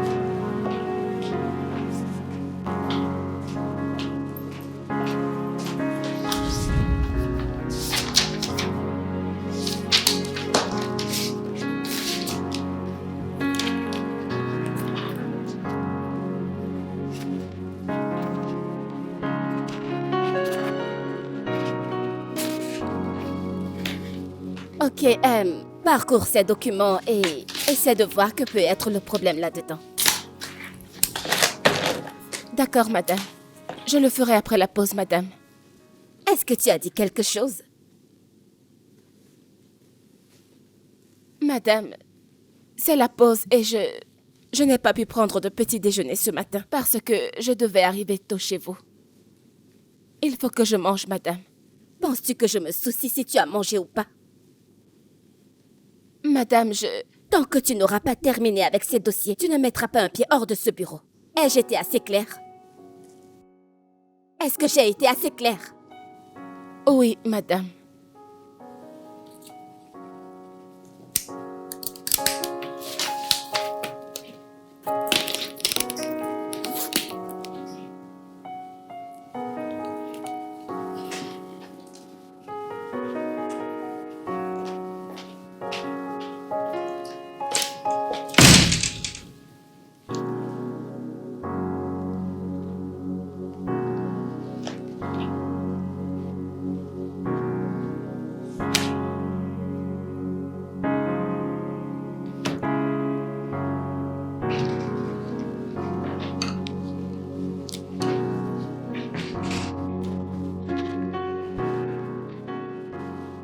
Ok, parcours ces documents et essaie de voir que peut être le problème là-dedans. D'accord, madame. Je le ferai après la pause, madame. Est-ce que tu as dit quelque chose? Madame, c'est la pause et je n'ai pas pu prendre de petit déjeuner ce matin parce que je devais arriver tôt chez vous. Il faut que je mange, madame. Penses-tu que je me soucie si tu as mangé ou pas? Madame, tant que tu n'auras pas terminé avec ces dossiers, tu ne mettras pas un pied hors de ce bureau. Ai-je été assez claire? Est-ce que j'ai été assez claire? Oui, madame.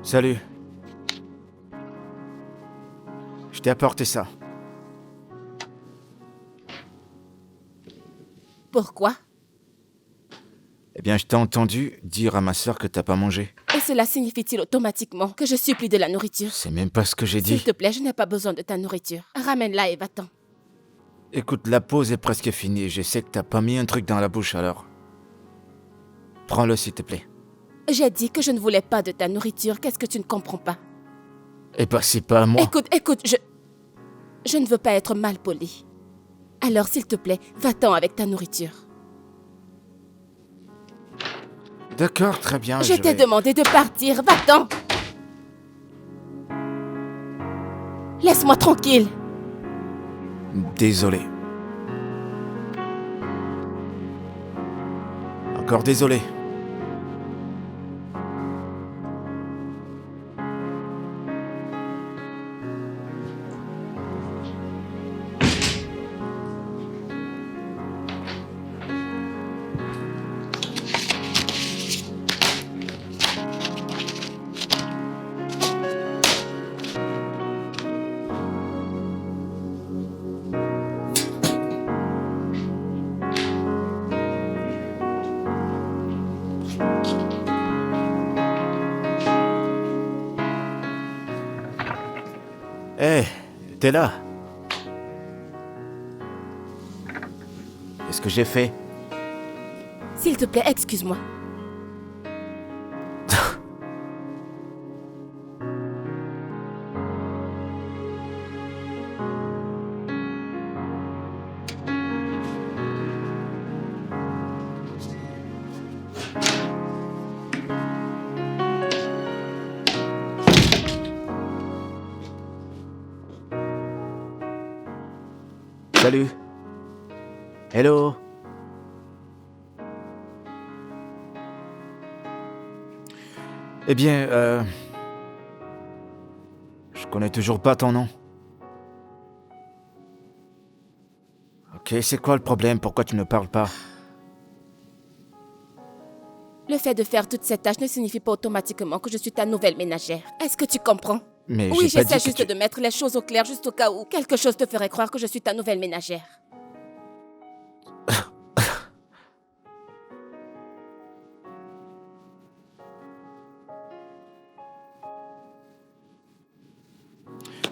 Salut. Je t'ai apporté ça. Pourquoi? Eh bien, je t'ai entendu dire à ma sœur que t'as pas mangé. Et cela signifie-t-il automatiquement que je supplie de la nourriture? C'est même pas ce que j'ai dit. S'il te plaît, je n'ai pas besoin de ta nourriture. Ramène-la et va-t'en. Écoute, la pause est presque finie. Je sais que t'as pas mis un truc dans la bouche, alors... Prends-le, s'il te plaît. J'ai dit que je ne voulais pas de ta nourriture. Qu'est-ce que tu ne comprends pas? Eh ben, c'est pas à moi. Écoute, je ne veux pas être mal poli. Alors, s'il te plaît, va-t'en avec ta nourriture. D'accord, très bien. Je t'ai vais- demandé de partir, va-t'en. Laisse-moi tranquille. Désolé. Encore désolé. Hé, t'es là. Qu'est-ce que j'ai fait? S'il te plaît, excuse-moi. Salut. Hello. Eh bien, je connais toujours pas ton nom. Ok, c'est quoi le problème? Pourquoi tu ne parles pas? Le fait de faire toute cette tâche ne signifie pas automatiquement que je suis ta nouvelle ménagère. Est-ce que tu comprends? Mais Oui, j'ai pas j'essaie dit que juste tu... de mettre les choses au clair, juste au cas où quelque chose te ferait croire que je suis ta nouvelle ménagère.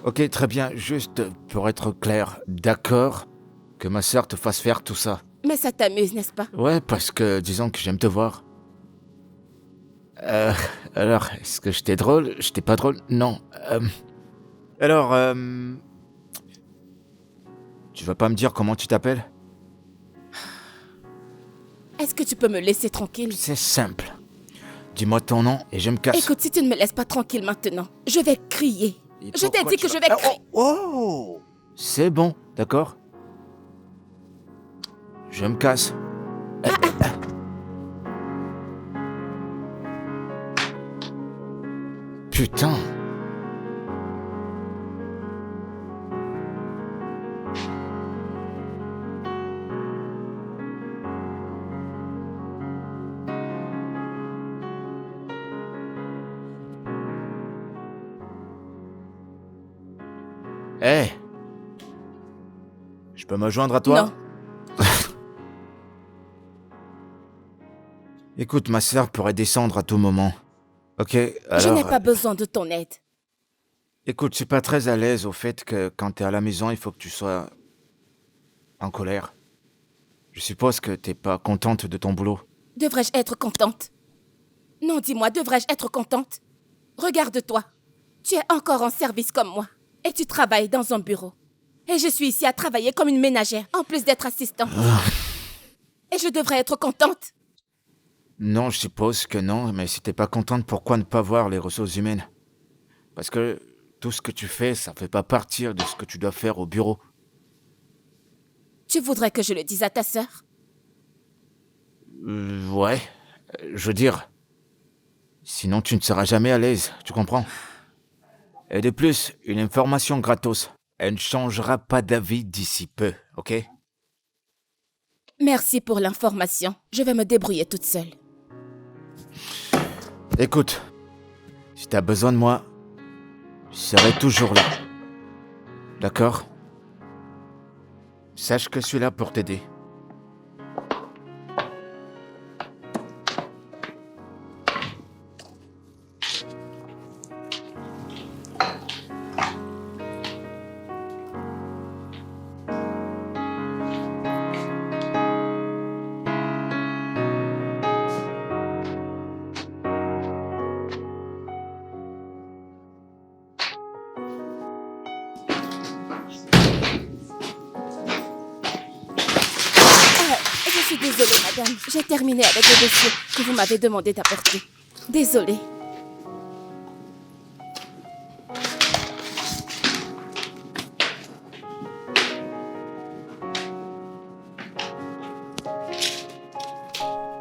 Ok, très bien. Juste pour être clair, d'accord que ma sœur te fasse faire tout ça. Mais ça t'amuse, n'est-ce pas? Ouais, parce que disons que j'aime te voir. Alors, est-ce que j'étais drôle? J'étais pas drôle? Non. Alors, tu vas pas me dire comment tu t'appelles? Est-ce que tu peux me laisser tranquille? C'est simple. Dis-moi ton nom et je me casse. Écoute, si tu ne me laisses pas tranquille maintenant, je vais crier. Et Je t'ai pourquoi dit tu que vas- je vais Ah, crier. oh, c'est bon, d'accord? Je me casse. Putain. Hé. Je peux me joindre à toi? Non. Écoute, ma sœur pourrait descendre à tout moment. Ok, Je n'ai alors... pas besoin de ton aide. Écoute, je suis pas très à l'aise au fait que quand t'es à la maison, il faut que tu sois en colère. Je suppose que t'es pas contente de ton boulot. Devrais-je être contente? Non, dis-moi, devrais-je être contente? Regarde-toi. Tu es encore en service comme moi. Et tu travailles dans un bureau. Et je suis ici à travailler comme une ménagère, en plus d'être assistante. Et je devrais être contente. Non, je suppose que non, mais si t'es pas contente, pourquoi ne pas voir les ressources humaines? Parce que tout ce que tu fais, ça fait pas partir de ce que tu dois faire au bureau. Tu voudrais que je le dise à ta sœur? Ouais, je veux dire... Sinon, tu ne seras jamais à l'aise, tu comprends? Et de plus, une information gratos. Elle ne changera pas d'avis d'ici peu, ok? Merci pour l'information. Je vais me débrouiller toute seule. Écoute, si t'as besoin de moi, je serai toujours là. D'accord? Sache que je suis là pour t'aider. madame, j'ai terminé avec le dossier que vous m'avez demandé d'apporter. Désolée.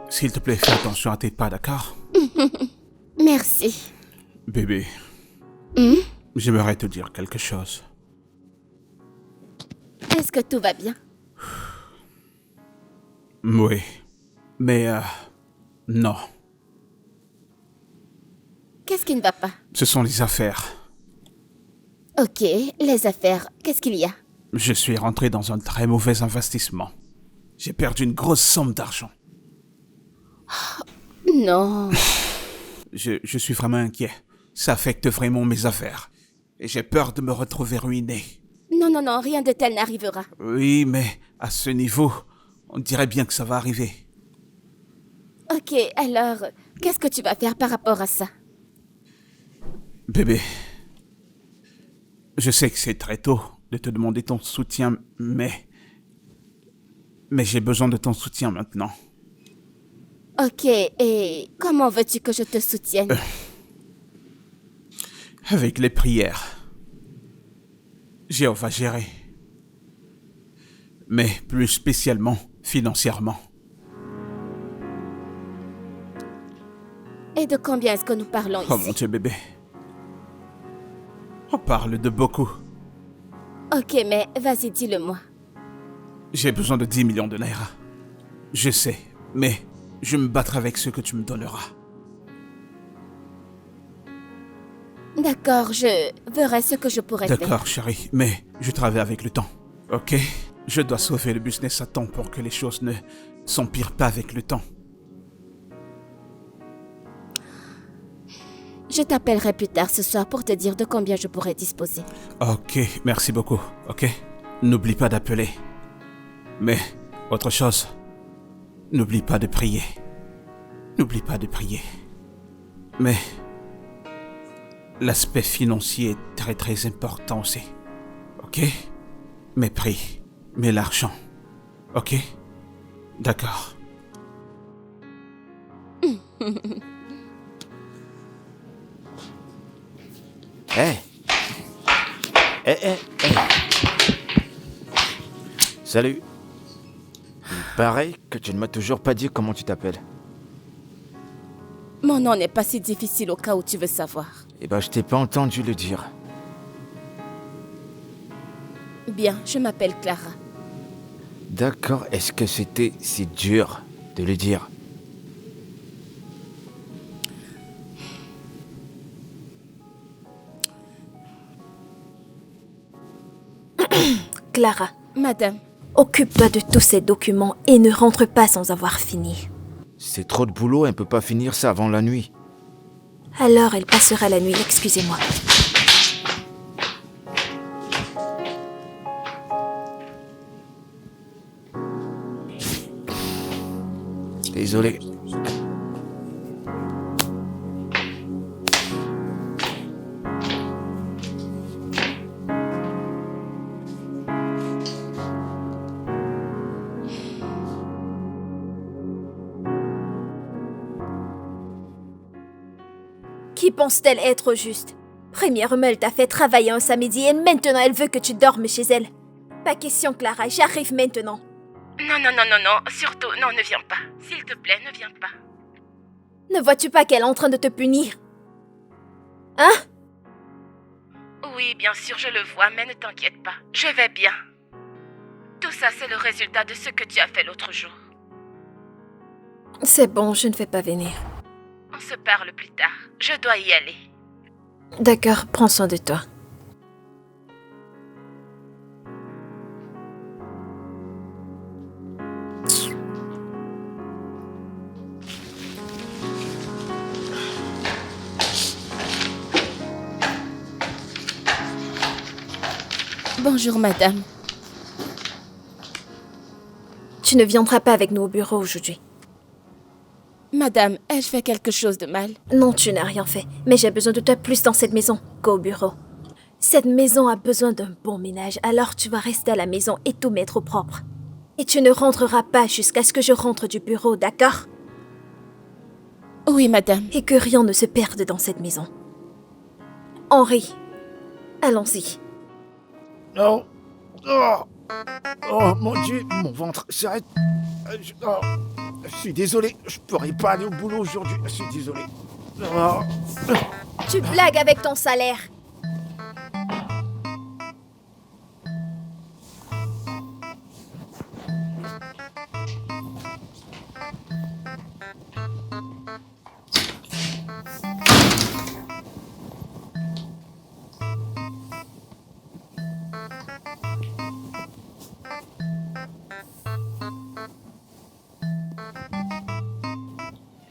S'il te plaît, fais attention à tes pas, d'accord? Merci. Bébé, j'aimerais te dire quelque chose. Est-ce que tout va bien? Oui, mais non. Qu'est-ce qui ne va pas? Ce sont les affaires. Ok, les affaires, qu'est-ce qu'il y a? Je suis rentré dans un très mauvais investissement. J'ai perdu une grosse somme d'argent. Non. Je suis vraiment inquiet. Ça affecte vraiment mes affaires. Et j'ai peur de me retrouver ruiné. Non, non, non, rien de tel n'arrivera. Oui, mais à ce niveau, on dirait bien que ça va arriver. Ok, alors, qu'est-ce que tu vas faire par rapport à ça? Bébé, je sais que c'est très tôt de te demander ton soutien, mais j'ai besoin de ton soutien maintenant. Ok, et comment veux-tu que je te soutienne? Avec les prières. Jéhovah va gérer. Mais plus spécialement financièrement. Et de combien est-ce que nous parlons ici? Oh mon Dieu, bébé. On parle de beaucoup. Ok, mais vas-y, dis-le-moi. J'ai besoin de 10 millions de naira. Je sais, mais je me battrai avec ce que tu me donneras. D'accord, je verrai ce que je pourrais faire. D'accord, chérie, mais je travaille avec le temps, ok? Je dois sauver le business à temps pour que les choses ne s'empirent pas avec le temps. Je t'appellerai plus tard ce soir pour te dire de combien je pourrais disposer. Ok, merci beaucoup, ok? N'oublie pas d'appeler. Mais, autre chose, n'oublie pas de prier. N'oublie pas de prier. Mais, l'aspect financier est très très important aussi, ok? Mais prie, mais l'argent, ok? D'accord. Hé Salut. Il paraît que tu ne m'as toujours pas dit comment tu t'appelles. Mon nom n'est pas si difficile au cas où tu veux savoir. Eh ben, je t'ai pas entendu le dire. Bien, je m'appelle Clara. D'accord, est-ce que c'était si dur de le dire? Clara, Madame, occupe-toi de tous ces documents et ne rentre pas sans avoir fini. C'est trop de boulot, elle peut pas finir ça avant la nuit. Alors elle passera la nuit, excusez-moi. Désolé. Qui pense-t-elle être juste? Premièrement, elle t'a fait travailler un samedi et maintenant elle veut que tu dormes chez elle. Pas question, Clara, j'arrive maintenant. Non, non, non, non, non, surtout, non, ne viens pas. S'il te plaît, ne viens pas. Ne vois-tu pas qu'elle est en train de te punir? Hein? Oui, bien sûr, je le vois, mais ne t'inquiète pas. Je vais bien. Tout ça, c'est le résultat de ce que tu as fait l'autre jour. C'est bon, je ne vais pas venir. On se parle plus tard. Je dois y aller. D'accord, prends soin de toi. Bonjour, madame. Tu ne viendras pas avec nous au bureau aujourd'hui. Madame, ai-je fait quelque chose de mal? Non, tu n'as rien fait, mais j'ai besoin de toi plus dans cette maison qu'au bureau. Cette maison a besoin d'un bon ménage, alors tu vas rester à la maison et tout mettre au propre. Et tu ne rentreras pas jusqu'à ce que je rentre du bureau, d'accord? Oui, madame. Et que rien ne se perde dans cette maison. Henri, allons-y. Oh. Oh. Oh mon Dieu, mon ventre s'arrête. Je suis désolé, je pourrais pas aller au boulot aujourd'hui. Je suis désolé. Oh. Tu blagues avec ton salaire.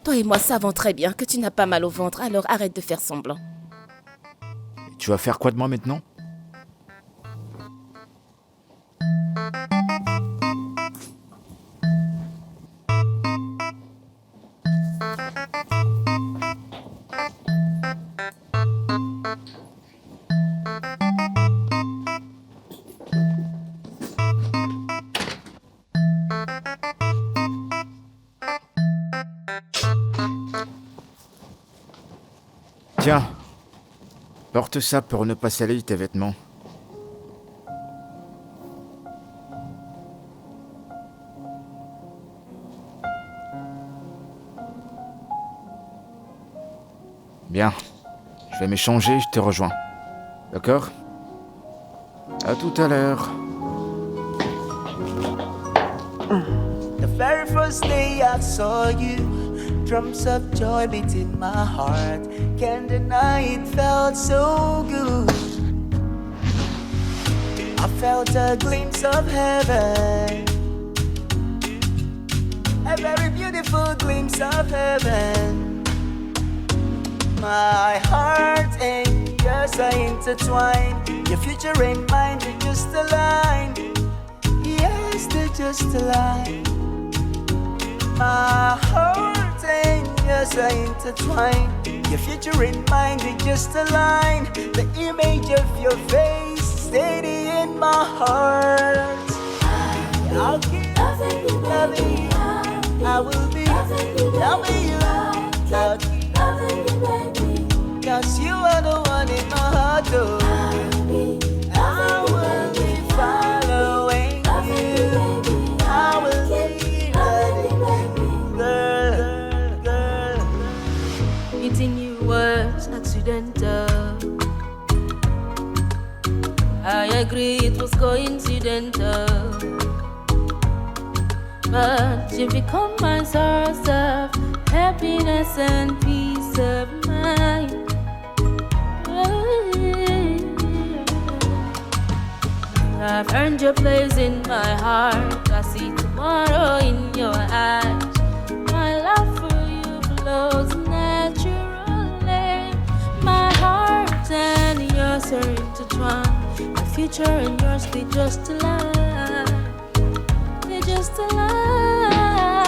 Toi et moi savons très bien que tu n'as pas mal au ventre, alors arrête de faire semblant. Tu vas faire quoi de moi maintenant? Tiens, porte ça pour ne pas salir tes vêtements. Bien, je vais m'échanger, je te rejoins. D'accord? À tout à l'heure. The very first day I saw you, drums of joy beat in my heart. Can't deny it felt so good. I felt a glimpse of heaven, a very beautiful glimpse of heaven. My heart and yours are intertwined. Your future and mine, they're just aligned. Yes, they're just aligned. My heart and yours are intertwined. Your future and mine, they just align. The image of your face steady in my heart. I'll keep loving you. I will be loving you. I'll keep loving you, baby. 'Cause you are the one in my heart, oh. I will be following you. I will be girl. Meeting you was accidental. I agree it was coincidental, but you become my source of happiness and peace of mind. I've earned your place in my heart. I see tomorrow in your eyes. My love for you flows naturally. My heart and yours are intertwined. My future and yours, they just align. They just align.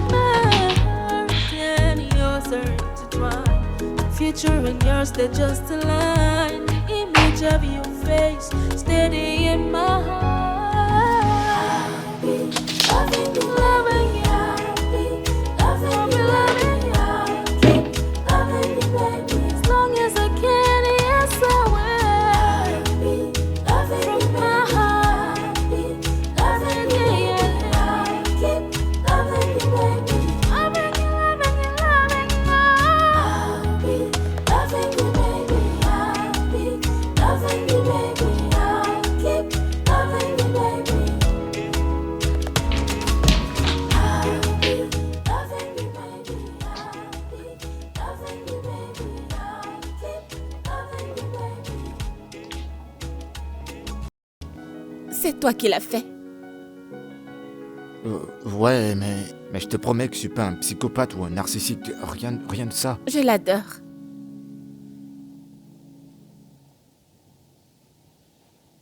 My heart and yours are intertwined. My future and yours, they just align. The image of your face steady in my heart. I'll be loving you, loving you. I'll be loving you. Keep loving you, baby. As long as I can, yes I will. I'll be loving from you, my heart. Loving you, yeah. Keep loving you, baby. Loving you, loving you, loving you. I'll be loving you, baby. I'll be loving you, baby. I'll keep loving you, baby. I'll be loving you, baby. I'll be loving you, baby. I'll keep loving you, baby. C'est toi qui l'as fait. Ouais, mais je te promets que je suis pas un psychopathe ou un narcissique. Rien de ça. Je l'adore.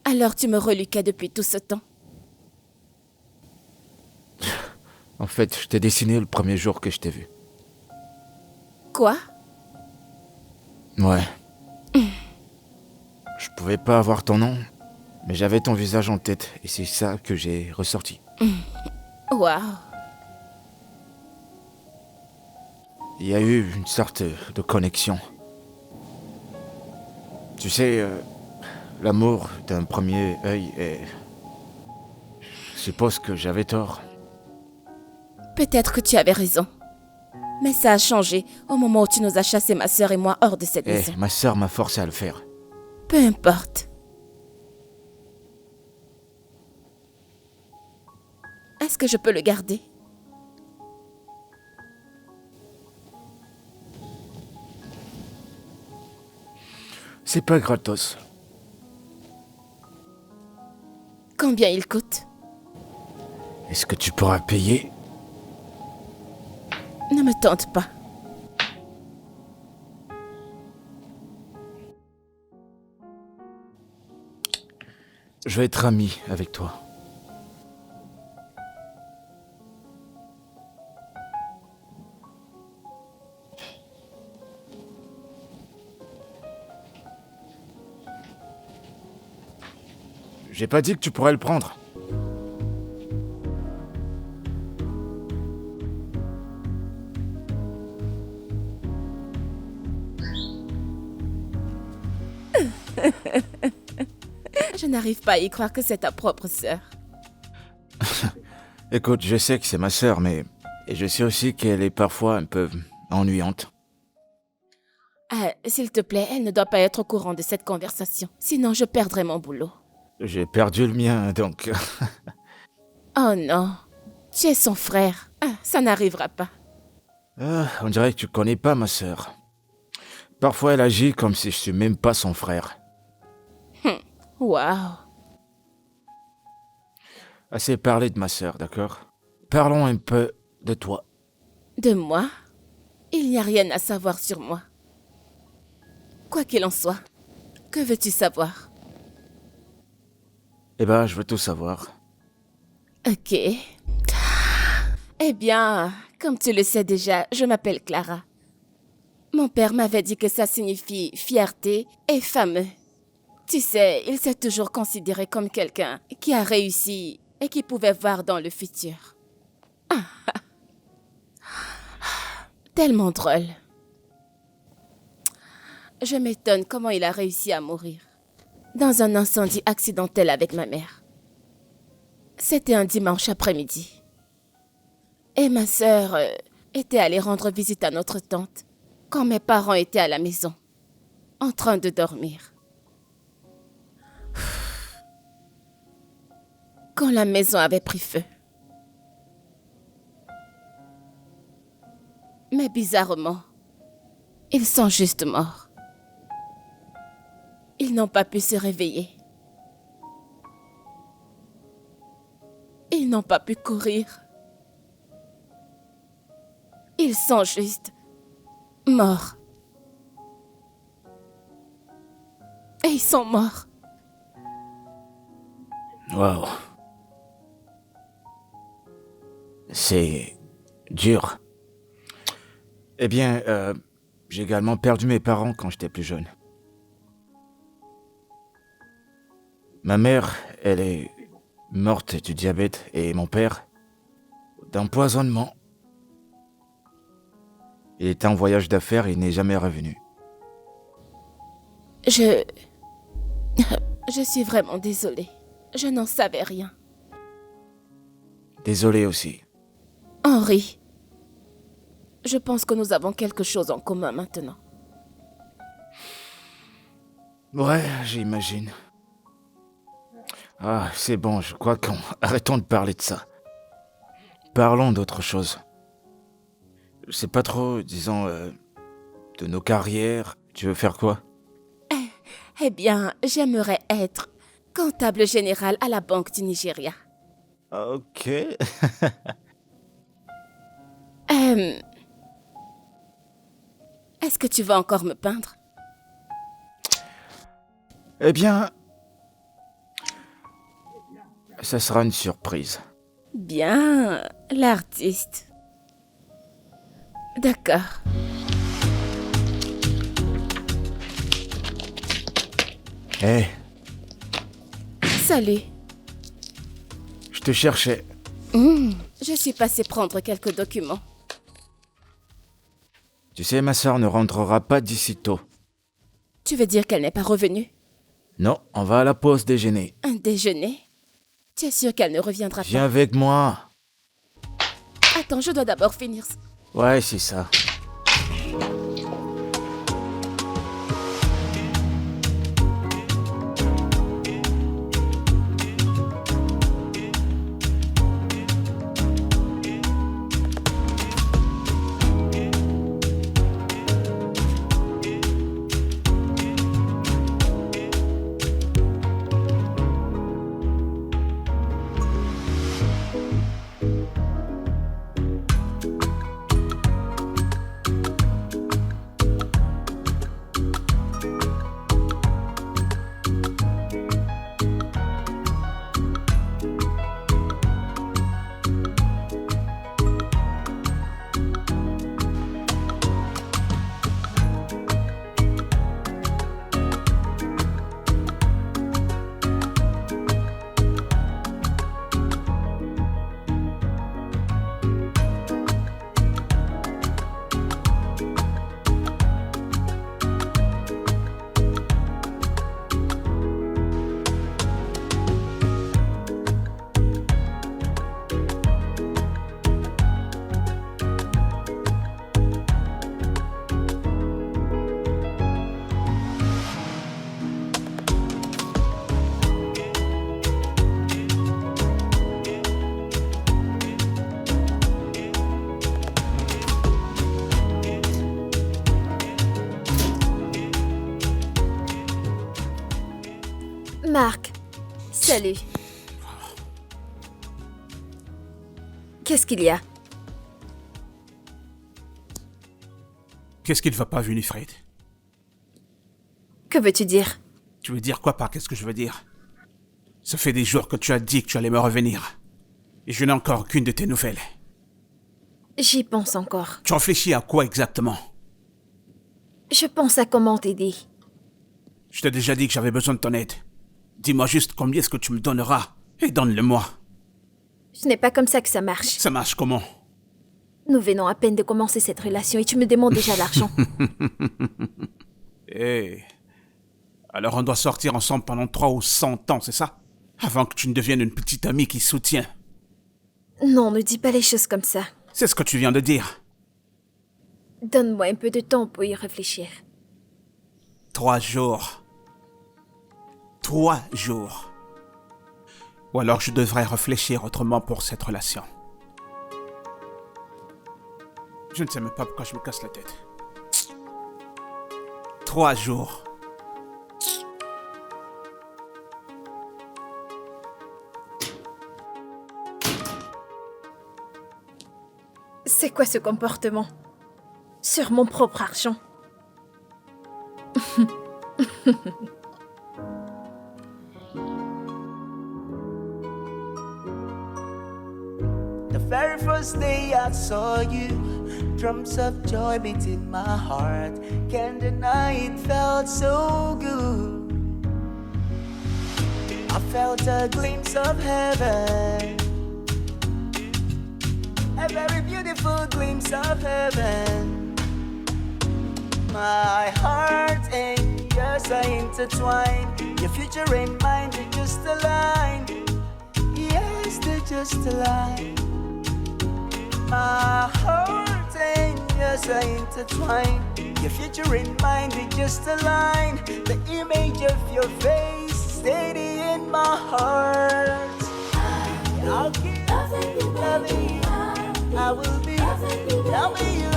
Alors tu me reluquais depuis tout ce temps. En fait, je t'ai dessiné le premier jour que je t'ai vu. Quoi? Ouais. Je pouvais pas avoir ton nom, mais j'avais ton visage en tête et c'est ça que j'ai ressorti. Waouh. Il y a eu une sorte de connexion. Tu sais, l'amour d'un premier œil est... Je suppose que j'avais tort. Peut-être que tu avais raison. Mais ça a changé au moment où tu nous as chassé ma sœur et moi hors de cette maison. Ma sœur m'a forcé à le faire. Peu importe. Est-ce que je peux le garder? C'est pas gratos. Combien il coûte? Est-ce que tu pourras payer? Ne me tente pas. Je vais être ami avec toi. J'ai pas dit que tu pourrais le prendre. Je n'arrive pas à y croire que c'est ta propre sœur. Écoute, je sais que c'est ma sœur, mais... Et je sais aussi qu'elle est parfois un peu ennuyante. S'il te plaît, elle ne doit pas être au courant de cette conversation. Sinon, je perdrai mon boulot. J'ai perdu le mien, donc... Oh non. Tu es son frère. Ça n'arrivera pas. On dirait que tu connais pas ma sœur. Parfois, elle agit comme si je suis même pas son frère. Waouh. Assez parlé de ma sœur, d'accord? Parlons un peu de toi. De moi? Il n'y a rien à savoir sur moi. Quoi qu'il en soit, que veux-tu savoir? Eh ben, je veux tout savoir. Ok. Eh bien, comme tu le sais déjà, je m'appelle Clara. Mon père m'avait dit que ça signifie fierté et fameux. Tu sais, il s'est toujours considéré comme quelqu'un qui a réussi et qui pouvait voir dans le futur. Tellement drôle. Je m'étonne comment il a réussi à mourir. Dans un incendie accidentel avec ma mère. C'était un dimanche après-midi. Et ma sœur était allée rendre visite à notre tante quand mes parents étaient à la maison, en train de dormir. Quand la maison avait pris feu. Mais bizarrement, ils sont juste morts. Ils n'ont pas pu se réveiller. Ils n'ont pas pu courir. Ils sont juste morts. Et ils sont morts. Waouh. C'est dur. Eh bien, j'ai également perdu mes parents quand j'étais plus jeune. Ma mère, elle est morte du diabète et mon père d'empoisonnement. Il était en voyage d'affaires et il n'est jamais revenu. Je suis vraiment désolée. Je n'en savais rien. Désolé aussi. Henri, je pense que nous avons quelque chose en commun maintenant. Ouais, j'imagine. Ah, c'est bon, je crois qu'on... Arrêtons de parler de ça. Parlons d'autre chose. Je sais pas trop, disons, de nos carrières. Tu veux faire quoi? Eh bien, j'aimerais être comptable général à la Banque du Nigeria. Ok. Est-ce que tu vas encore me peindre? Eh bien... Ça sera une surprise. Bien, l'artiste. D'accord. Hé, Salut. je te cherchais. Je suis passée prendre quelques documents. Tu sais, ma sœur ne rentrera pas d'ici tôt. Tu veux dire qu'elle n'est pas revenue? Non, on va à la pause déjeuner. Un déjeuner? Tu es sûr qu'elle ne reviendra Viens pas? avec moi. Attends, je dois d'abord finir. Ouais, c'est ça. Marc, salut. Qu'est-ce qu'il y a? Qu'est-ce qui ne va pas, Winifred? Que veux-tu dire? Tu veux dire quoi par qu'est-ce que je veux dire? Ça fait des jours que tu as dit que tu allais me revenir. Et je n'ai encore qu'une de tes nouvelles. J'y pense encore. Tu réfléchis à quoi exactement? Je pense à comment t'aider. Je t'ai déjà dit que j'avais besoin de ton aide. Dis-moi juste combien est-ce que tu me donneras et donne-le-moi. Ce n'est pas comme ça que ça marche. Ça marche comment? Nous venons à peine de commencer cette relation et tu me demandes déjà l'argent. Eh. Alors on doit sortir ensemble pendant 3 ou 100 ans, c'est ça? Avant que tu ne deviennes une petite amie qui soutient. Non, ne dis pas les choses comme ça. C'est ce que tu viens de dire. Donne-moi un peu de temps pour y réfléchir. 3 jours. 3 jours. Ou alors je devrais réfléchir autrement pour cette relation. Je ne sais même pas pourquoi je me casse la tête. 3 jours. C'est quoi ce comportement? Sur mon propre argent. The very first day I saw you, drums of joy beat in my heart. Can't deny it felt so good. I felt a glimpse of heaven, a very beautiful glimpse of heaven. My heart and yours are intertwined. Your future and mine, they're just aligned. Yes, they're just aligned. My heart and yours are intertwined. Your future and mine, they just aligned. The image of your face steady in my heart. I'll keep loving you. I will be loving you.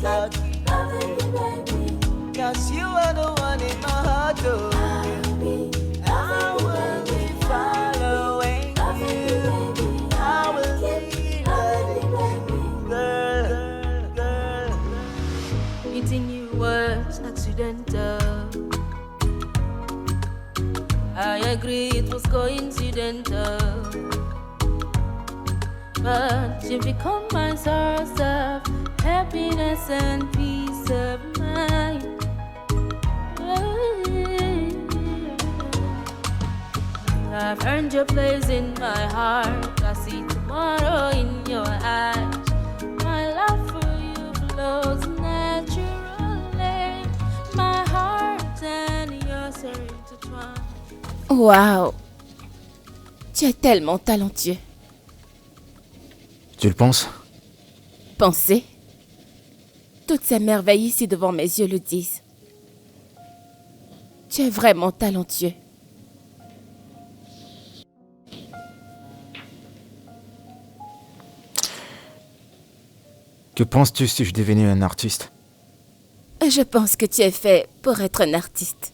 I'll keep loving you, baby. 'Cause you are the one in my heart, oh. I will be following you. I will be loving you, girl. Meeting you was accidental. I agree it was coincidental, but you become my source of happiness and peace of mind. I've earned your place in my heart. I see tomorrow in your eyes. My love for you flows naturally. My heart and yours are intertwined. Waouh! Tu es tellement talentueux. Tu le penses? Pensez. Toutes ces merveilles ici devant mes yeux le disent. Tu es vraiment talentueux. Que penses-tu si je devenais un artiste? Je pense que tu es fait pour être un artiste.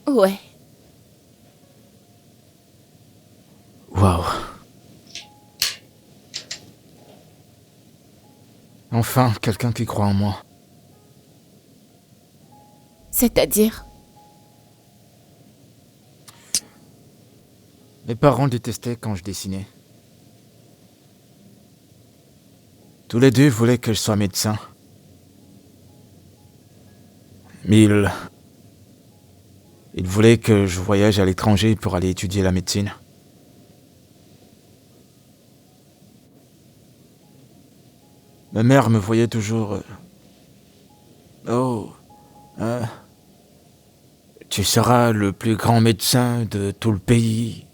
Ouais. Waouh. Enfin, quelqu'un qui croit en moi. C'est-à-dire? Mes parents détestaient quand je dessinais. Tous les deux voulaient que je sois médecin. Mais ils voulaient que je voyage à l'étranger pour aller étudier la médecine. Ma mère me voyait toujours... Oh, hein, tu seras le plus grand médecin de tout le pays.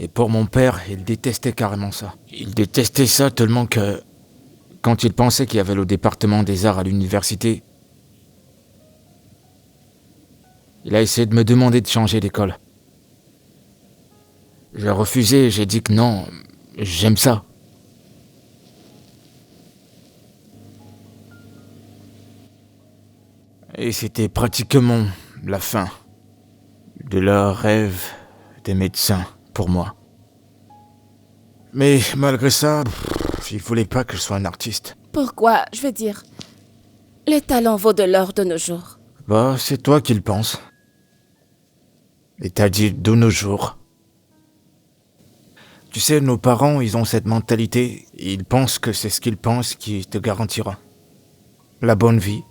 Et pour mon père, il détestait carrément ça. Il détestait ça tellement que, quand il pensait qu'il y avait le département des arts à l'université, il a essayé de me demander de changer d'école. J'ai refusé, j'ai dit que non, j'aime ça. Et c'était pratiquement la fin de leur rêve des médecins pour moi. Mais malgré ça, ils voulaient pas que je sois un artiste. Pourquoi? Je veux dire, le talent vaut de l'or de nos jours. Bah, c'est toi qui le penses. Et t'as dit de nos jours. Tu sais, nos parents, ils ont cette mentalité. Ils pensent que c'est ce qu'ils pensent qui te garantira la bonne vie.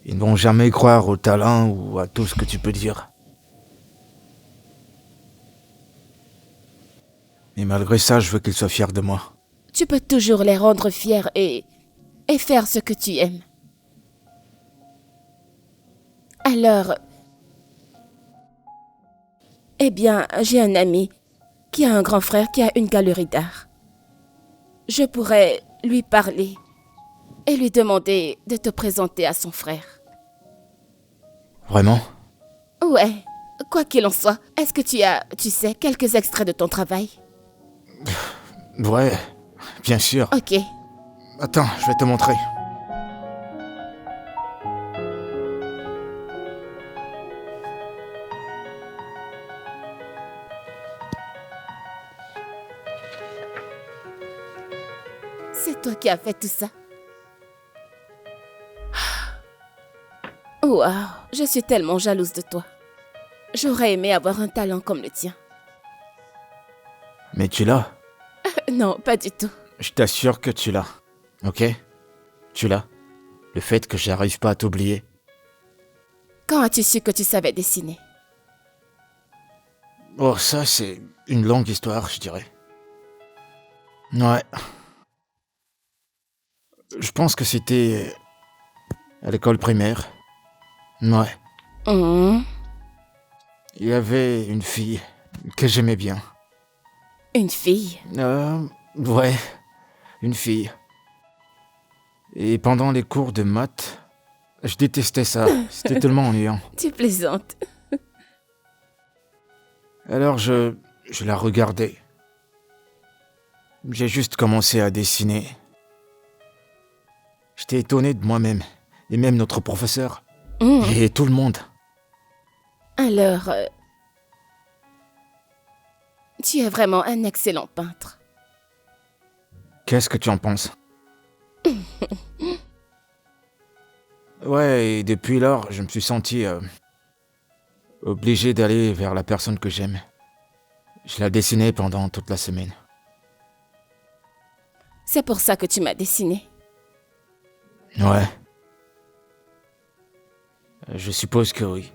Ils ne vont jamais croire au talent ou à tout ce que tu peux dire. Et malgré ça, je veux qu'ils soient fiers de moi. Tu peux toujours les rendre fiers et faire ce que tu aimes. Alors, eh bien, j'ai un ami qui a un grand frère qui a une galerie d'art. Je pourrais lui parler et lui demander de te présenter à son frère. Vraiment? Ouais, quoi qu'il en soit, est-ce que tu sais, quelques extraits de ton travail? Ouais, bien sûr. Ok. Attends, je vais te montrer. C'est toi qui as fait tout ça. Waouh, je suis tellement jalouse de toi. J'aurais aimé avoir un talent comme le tien. Mais tu l'as. Non, pas du tout. Je t'assure que tu l'as. Ok? Tu l'as. Le fait que j'arrive pas à t'oublier. Quand as-tu su que tu savais dessiner? Oh, ça, c'est une longue histoire, je dirais. Ouais. Je pense que c'était à l'école primaire. Ouais. Il y avait une fille que j'aimais bien. Une fille? Ouais, une fille. Et pendant les cours de maths, je détestais ça. C'était tellement ennuyant. Tu plaisantes. Alors je la regardais. J'ai juste commencé à dessiner. J'étais étonné de moi-même. Et même notre professeur. Et tout le monde. Alors, tu es vraiment un excellent peintre. Qu'est-ce que tu en penses? Ouais, et depuis lors, je me suis senti obligé d'aller vers la personne que j'aime. Je la dessinais pendant toute la semaine. C'est pour ça que tu m'as dessiné. Ouais. Je suppose que oui.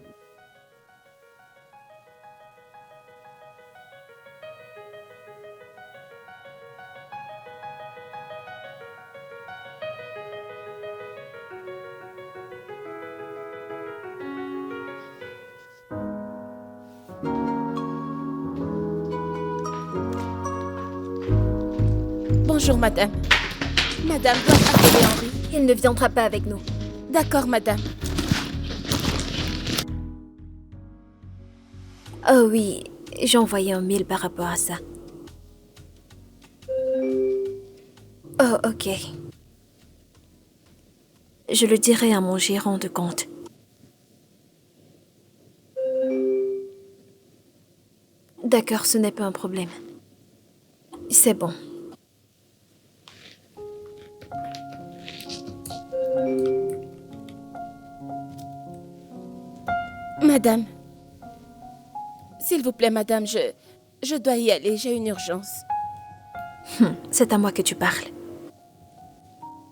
Bonjour, madame. Madame doit appeler Henri. Il ne viendra pas avec nous. D'accord, madame. Oh oui, j'ai envoyé un mail par rapport à ça. Oh, ok. Je le dirai à mon gérant de compte. D'accord, ce n'est pas un problème. C'est bon. Madame. S'il vous plaît, madame, je dois y aller, j'ai une urgence. C'est à moi que tu parles.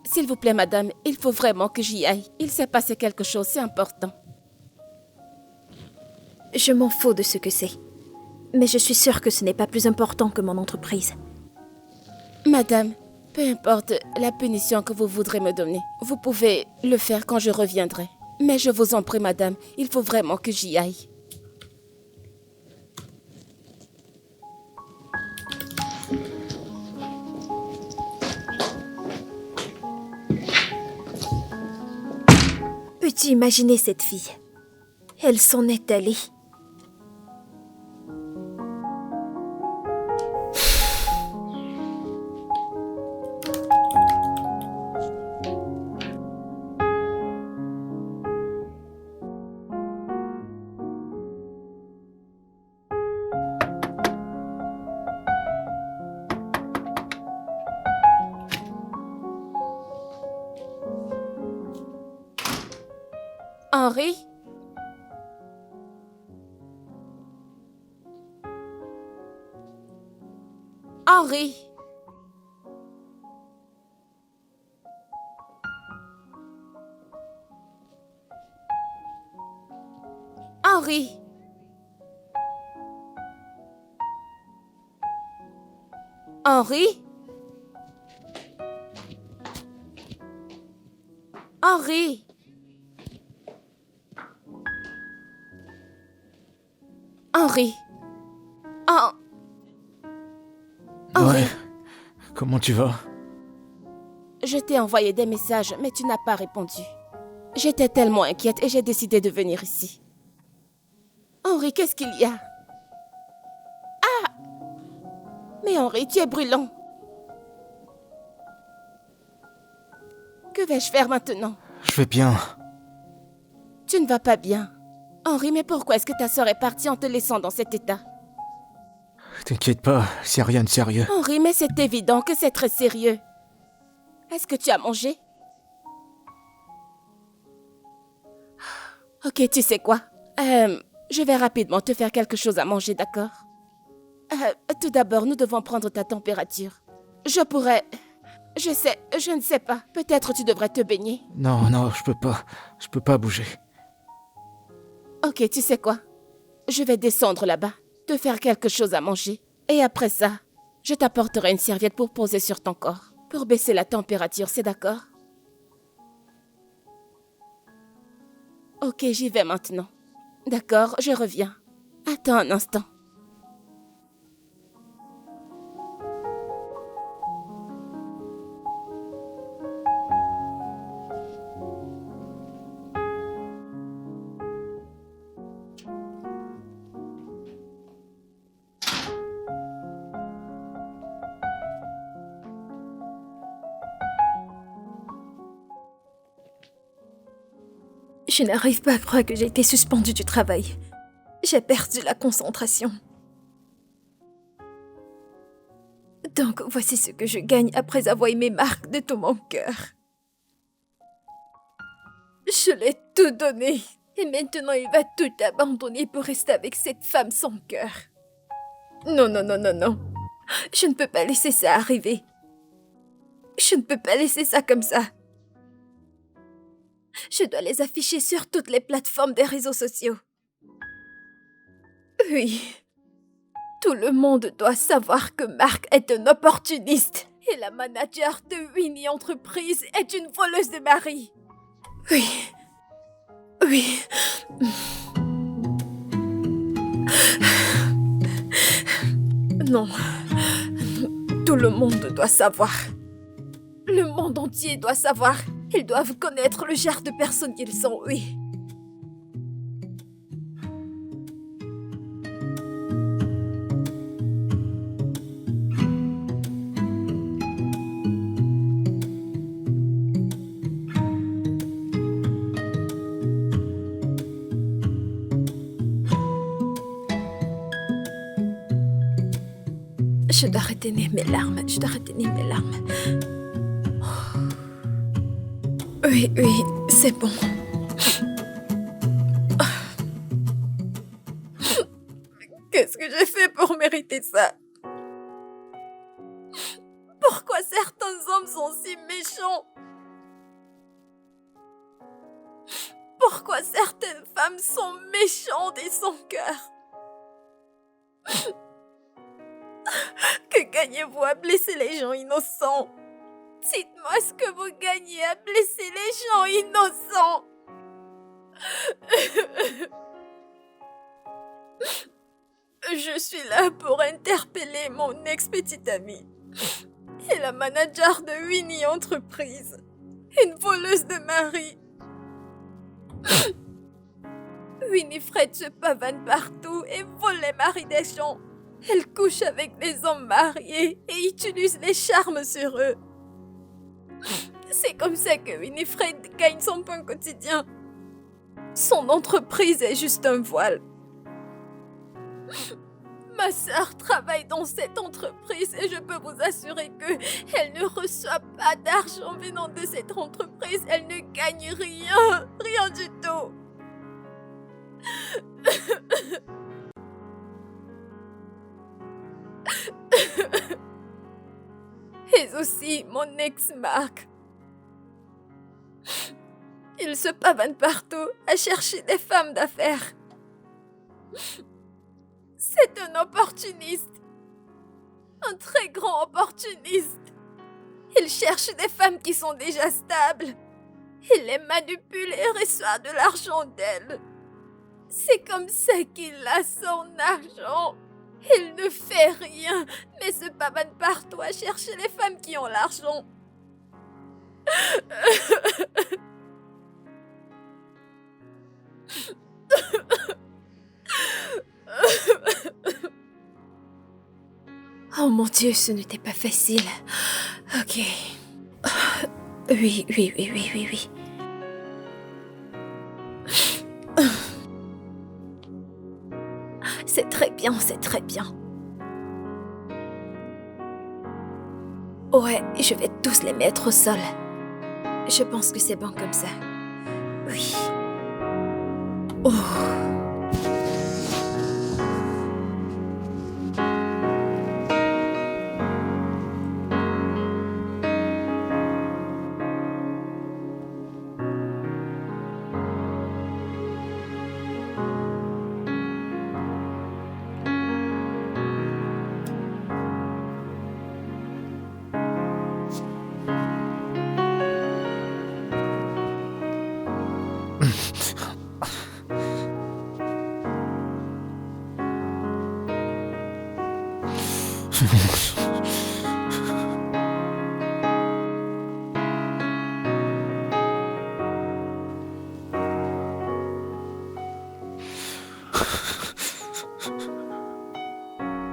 S'il vous plaît, madame, il faut vraiment que j'y aille. Il s'est passé quelque chose, c'est important. Je m'en fous de ce que c'est. Mais je suis sûre que ce n'est pas plus important que mon entreprise. Madame, peu importe la punition que vous voudrez me donner, vous pouvez le faire quand je reviendrai. Mais je vous en prie, madame, il faut vraiment que j'y aille. Peux-tu imaginer cette fille? Elle s'en est allée. Henri? Henri? Henri? Henri? Henri? Henri. Henri. Ouais. Comment tu vas? Je t'ai envoyé des messages, mais tu n'as pas répondu. J'étais tellement inquiète et j'ai décidé de venir ici. Henri, qu'est-ce qu'il y a? Ah! Mais Henri, tu es brûlant. Que vais-je faire maintenant? Je vais bien. Tu ne vas pas bien. Henri, mais pourquoi est-ce que ta sœur est partie en te laissant dans cet état? T'inquiète pas, c'est rien de sérieux. Henri, mais c'est évident que c'est très sérieux. Est-ce que tu as mangé? Ok, tu sais quoi? Je vais rapidement te faire quelque chose à manger, d'accord? Tout d'abord, nous devons prendre ta température. Je ne sais pas. Peut-être tu devrais te baigner. Non, je peux pas. Je peux pas bouger. Ok, tu sais quoi? Je vais descendre là-bas, te faire quelque chose à manger. Et après ça, je t'apporterai une serviette pour poser sur ton corps. Pour baisser la température, c'est d'accord? Ok, j'y vais maintenant. D'accord, je reviens. Attends un instant. Je n'arrive pas à croire que j'ai été suspendue du travail. J'ai perdu la concentration. Donc, voici ce que je gagne après avoir aimé Marc de tout mon cœur. Je l'ai tout donné. Et maintenant, il va tout abandonner pour rester avec cette femme sans cœur. Non. Je ne peux pas laisser ça arriver. Je ne peux pas laisser ça comme ça. Je dois les afficher sur toutes les plateformes des réseaux sociaux. Oui. Tout le monde doit savoir que Mark est un opportuniste. Et la manager de Winnie Entreprise est une voleuse de mari. Oui. Oui. Non. Tout le monde doit savoir. Le monde entier doit savoir. Ils doivent connaître le genre de personnes qu'ils sont, oui. Je dois retenir mes larmes. Oui, c'est bon. Qu'est-ce que j'ai fait pour mériter ça? Pourquoi certains hommes sont si méchants? Pourquoi certaines femmes sont méchantes et sans cœur? Que gagnez-vous à blesser les gens innocents? Dites-moi ce que vous gagnez à blesser les gens innocents. Je suis là pour interpeller mon ex-petite amie et la manager de Winnie Entreprise, une voleuse de mari. Winifred se pavane partout et vole les maris des gens. Elle couche avec des hommes mariés et utilise les charmes sur eux. C'est comme ça que Winifred gagne son pain quotidien. Son entreprise est juste un voile. Ma sœur travaille dans cette entreprise et je peux vous assurer qu'elle ne reçoit pas d'argent venant de cette entreprise. Elle ne gagne rien du tout. Et aussi mon ex-Mark. Il se pavane partout à chercher des femmes d'affaires. C'est un opportuniste. Un très grand opportuniste. Il cherche des femmes qui sont déjà stables. Il les manipule et reçoit de l'argent d'elles. C'est comme ça qu'il a son argent. Il ne fait rien, mais se pavane partout à chercher les femmes qui ont l'argent. Oh mon Dieu, ce n'était pas facile. Ok. Oui. C'est très bien. Ouais, je vais tous les mettre au sol. Je pense que c'est bon comme ça. Oui. Oh.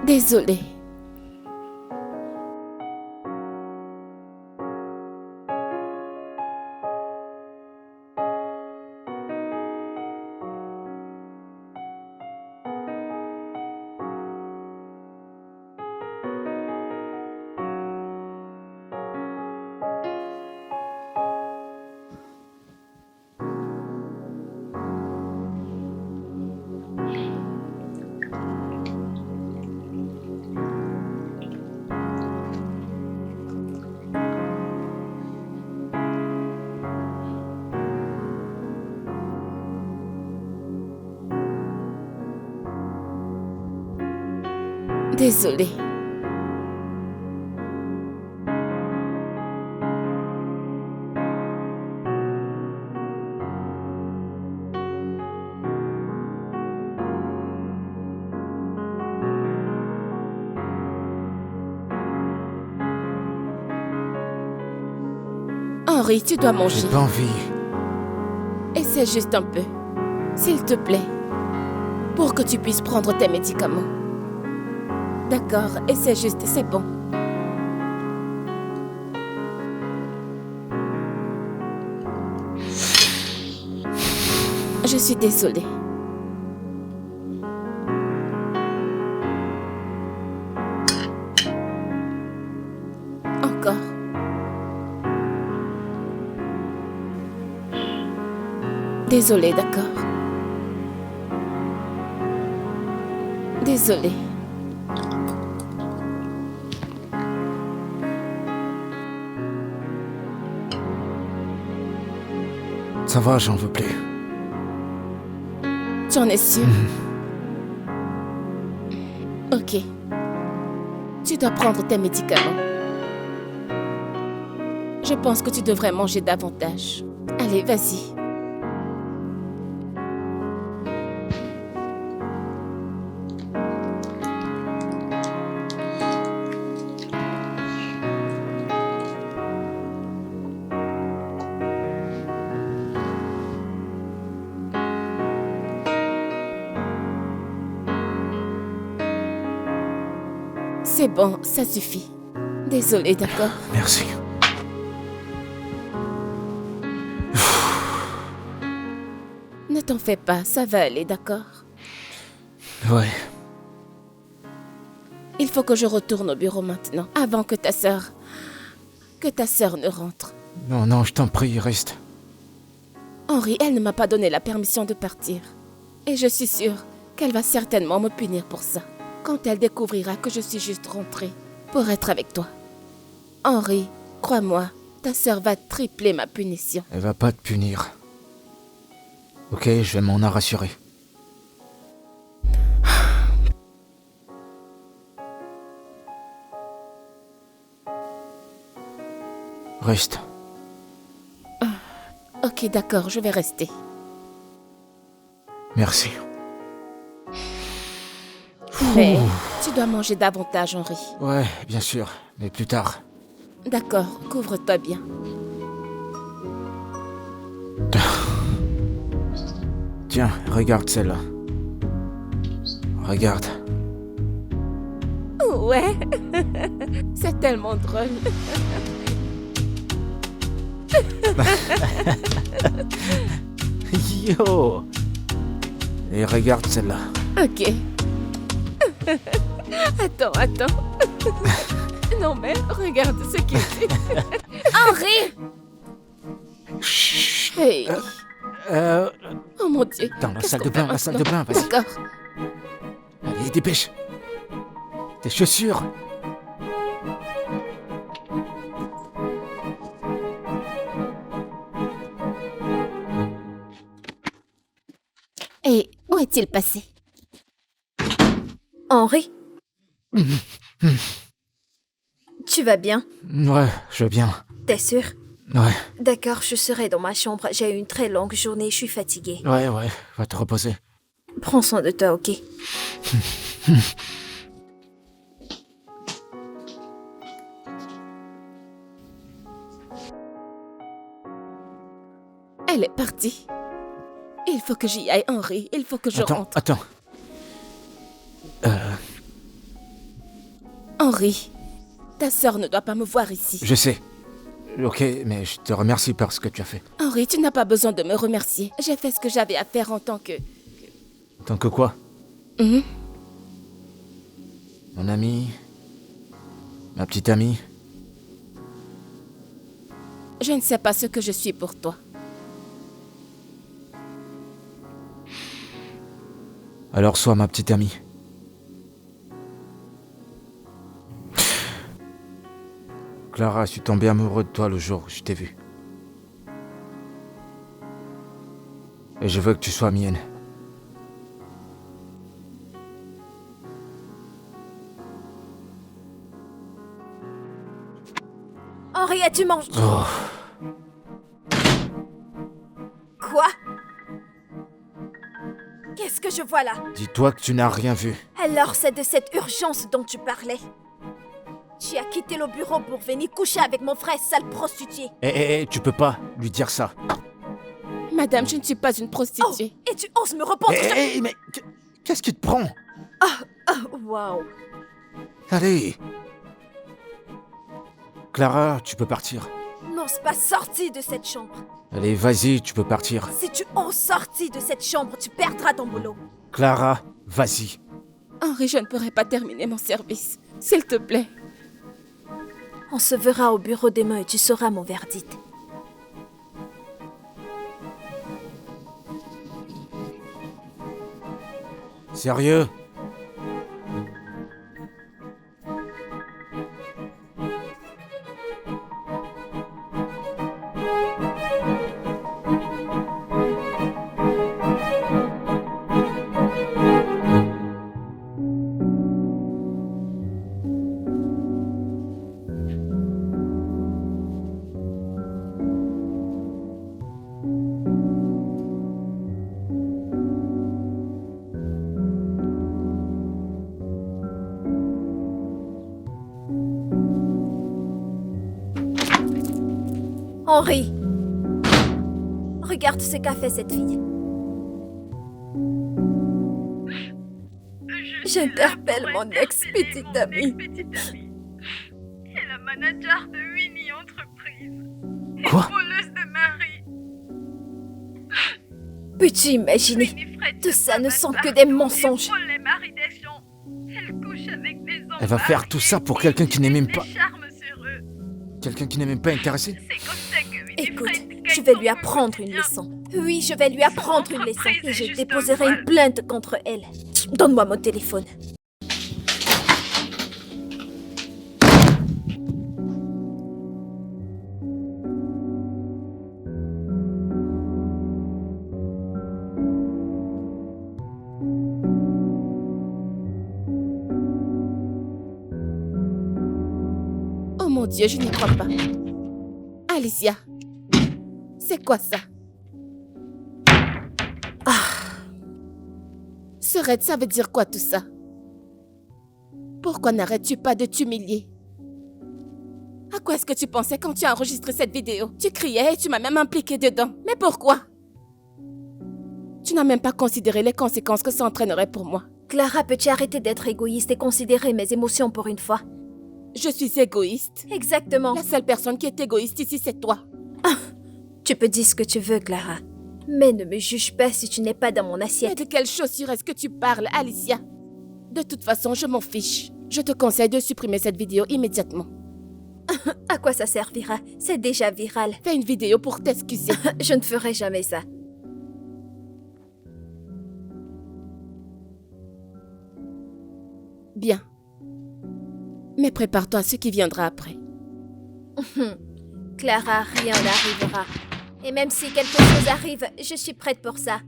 Désolée. Désolée. Henri, tu dois manger. J'ai pas envie. Essaie juste un peu. S'il te plaît. Pour que tu puisses prendre tes médicaments. D'accord, essaie juste, c'est bon. Je suis désolée. Encore. Désolée, d'accord. Désolée. Ça va, j'en veux plus. Tu en es sûr? Ok. Tu dois prendre tes médicaments. Je pense que tu devrais manger davantage. Allez, vas-y. C'est bon, ça suffit. Désolée, d'accord? Merci. Ne t'en fais pas, ça va aller, d'accord? Ouais. Il faut que je retourne au bureau maintenant, avant que ta sœur ne rentre. Non, non, je t'en prie, reste. Henri, elle ne m'a pas donné la permission de partir. Et je suis sûre qu'elle va certainement me punir pour ça. Quand elle découvrira que je suis juste rentrée pour être avec toi. Henri, crois-moi, ta sœur va tripler ma punition. Elle va pas te punir. Ok, je vais m'en rassurer. Reste. Ok, d'accord, je vais rester. Merci. Mais tu dois manger davantage, Henri. Ouais, bien sûr, mais plus tard. D'accord, couvre-toi bien. Tiens, regarde celle-là. Regarde. Ouais, c'est tellement drôle. Yo! Et regarde celle-là. Ok. Attends. Non mais regarde ce qu'il dit. Henri! Chut. Hey. Oh mon Dieu. Dans la qu'est-ce salle qu'on de bain, fait la salle de maintenant? bain, vas-y. D'accord. Allez, dépêche. Tes chaussures. Et où est-il passé? Henri? Tu vas bien? Ouais, je veux bien. T'es sûr? Ouais, D'accord, je serai dans ma chambre. J'ai eu une très longue journée, je suis fatiguée. ouais, va te reposer. Prends soin de toi, ok? Elle est partie. Il faut que j'y aille, Henri. Il faut que je rentre. Attends. Henri, ta sœur ne doit pas me voir ici. Je sais. Ok, mais je te remercie par ce que tu as fait. Henri, tu n'as pas besoin de me remercier. J'ai fait ce que j'avais à faire en tant que... Tant que quoi? Mhm. Mon ami? Ma petite amie? Je ne sais pas ce que je suis pour toi. Alors sois ma petite amie. Clara, je suis tombé amoureux de toi le jour où je t'ai vu. Et je veux que tu sois mienne. Henri, as-tu mangé? Oh, Quoi? Qu'est-ce que je vois là? dis-toi que tu n'as rien vu. Alors c'est de cette urgence dont tu parlais. Tu as quitté le bureau pour venir coucher avec mon frère, sale prostituée. Tu peux pas lui dire ça. Madame, je ne suis pas une Oh, prostituée. et tu oses me répondre? Mais qu'est-ce qui te prend? Waouh. Allez. Clara, tu peux partir. N'ose pas sortir de cette chambre. Allez, vas-y, tu peux partir. Si tu oses sortir de cette chambre, tu perdras ton boulot. Clara, vas-y. Henri, je ne pourrai pas terminer mon service. S'il te plaît. On se verra au bureau demain et tu sauras mon verdict. Sérieux? Henri, regarde ce qu'a fait cette fille. J'interpelle mon ex-petite amie. Et la manager de Winnie Entreprise. Quoi? Voleuse de mari. Peux-tu imaginer? Winifred Tout ça ne sont que partout des mensonges. et vole les maris des gens. Elle couche avec des hommes Elle va faire tout ça pour quelqu'un qui n'est même pas... charme sur eux. Quelqu'un qui n'est même pas intéressé? C'est comme ça que Winifred Écoute, gagne je vais son lui apprendre une quotidien. leçon. Oui, je vais lui apprendre une leçon. entreprise Et est je juste déposerai un une voile. plainte contre elle. Donne-moi mon téléphone. Oh mon Dieu, je n'y crois pas. Alicia, c'est quoi ça? Serette, ça veut dire quoi tout ça? Pourquoi n'arrêtes-tu pas de t'humilier? À quoi est-ce que tu pensais quand tu as enregistré cette vidéo? Tu criais et tu m'as même impliqué dedans. Mais pourquoi? Tu n'as même pas considéré les conséquences que ça entraînerait pour moi. Clara, peux-tu arrêter d'être égoïste et considérer mes émotions pour une fois? Je suis égoïste. Exactement. La seule personne qui est égoïste ici, c'est toi. Tu peux dire ce que tu veux, Clara. Mais ne me juge pas si tu n'es pas dans mon Mais assiette. de quelle chaussure est-ce que tu parles, Alicia? De toute façon, je m'en fiche. Je te conseille de supprimer cette vidéo immédiatement. À quoi ça servira? C'est déjà viral. Fais une vidéo pour t'excuser. Je ne ferai jamais ça. Bien. Mais prépare-toi à ce qui viendra après. Clara, rien n'arrivera. Et même si quelque chose arrive, je suis prête pour ça.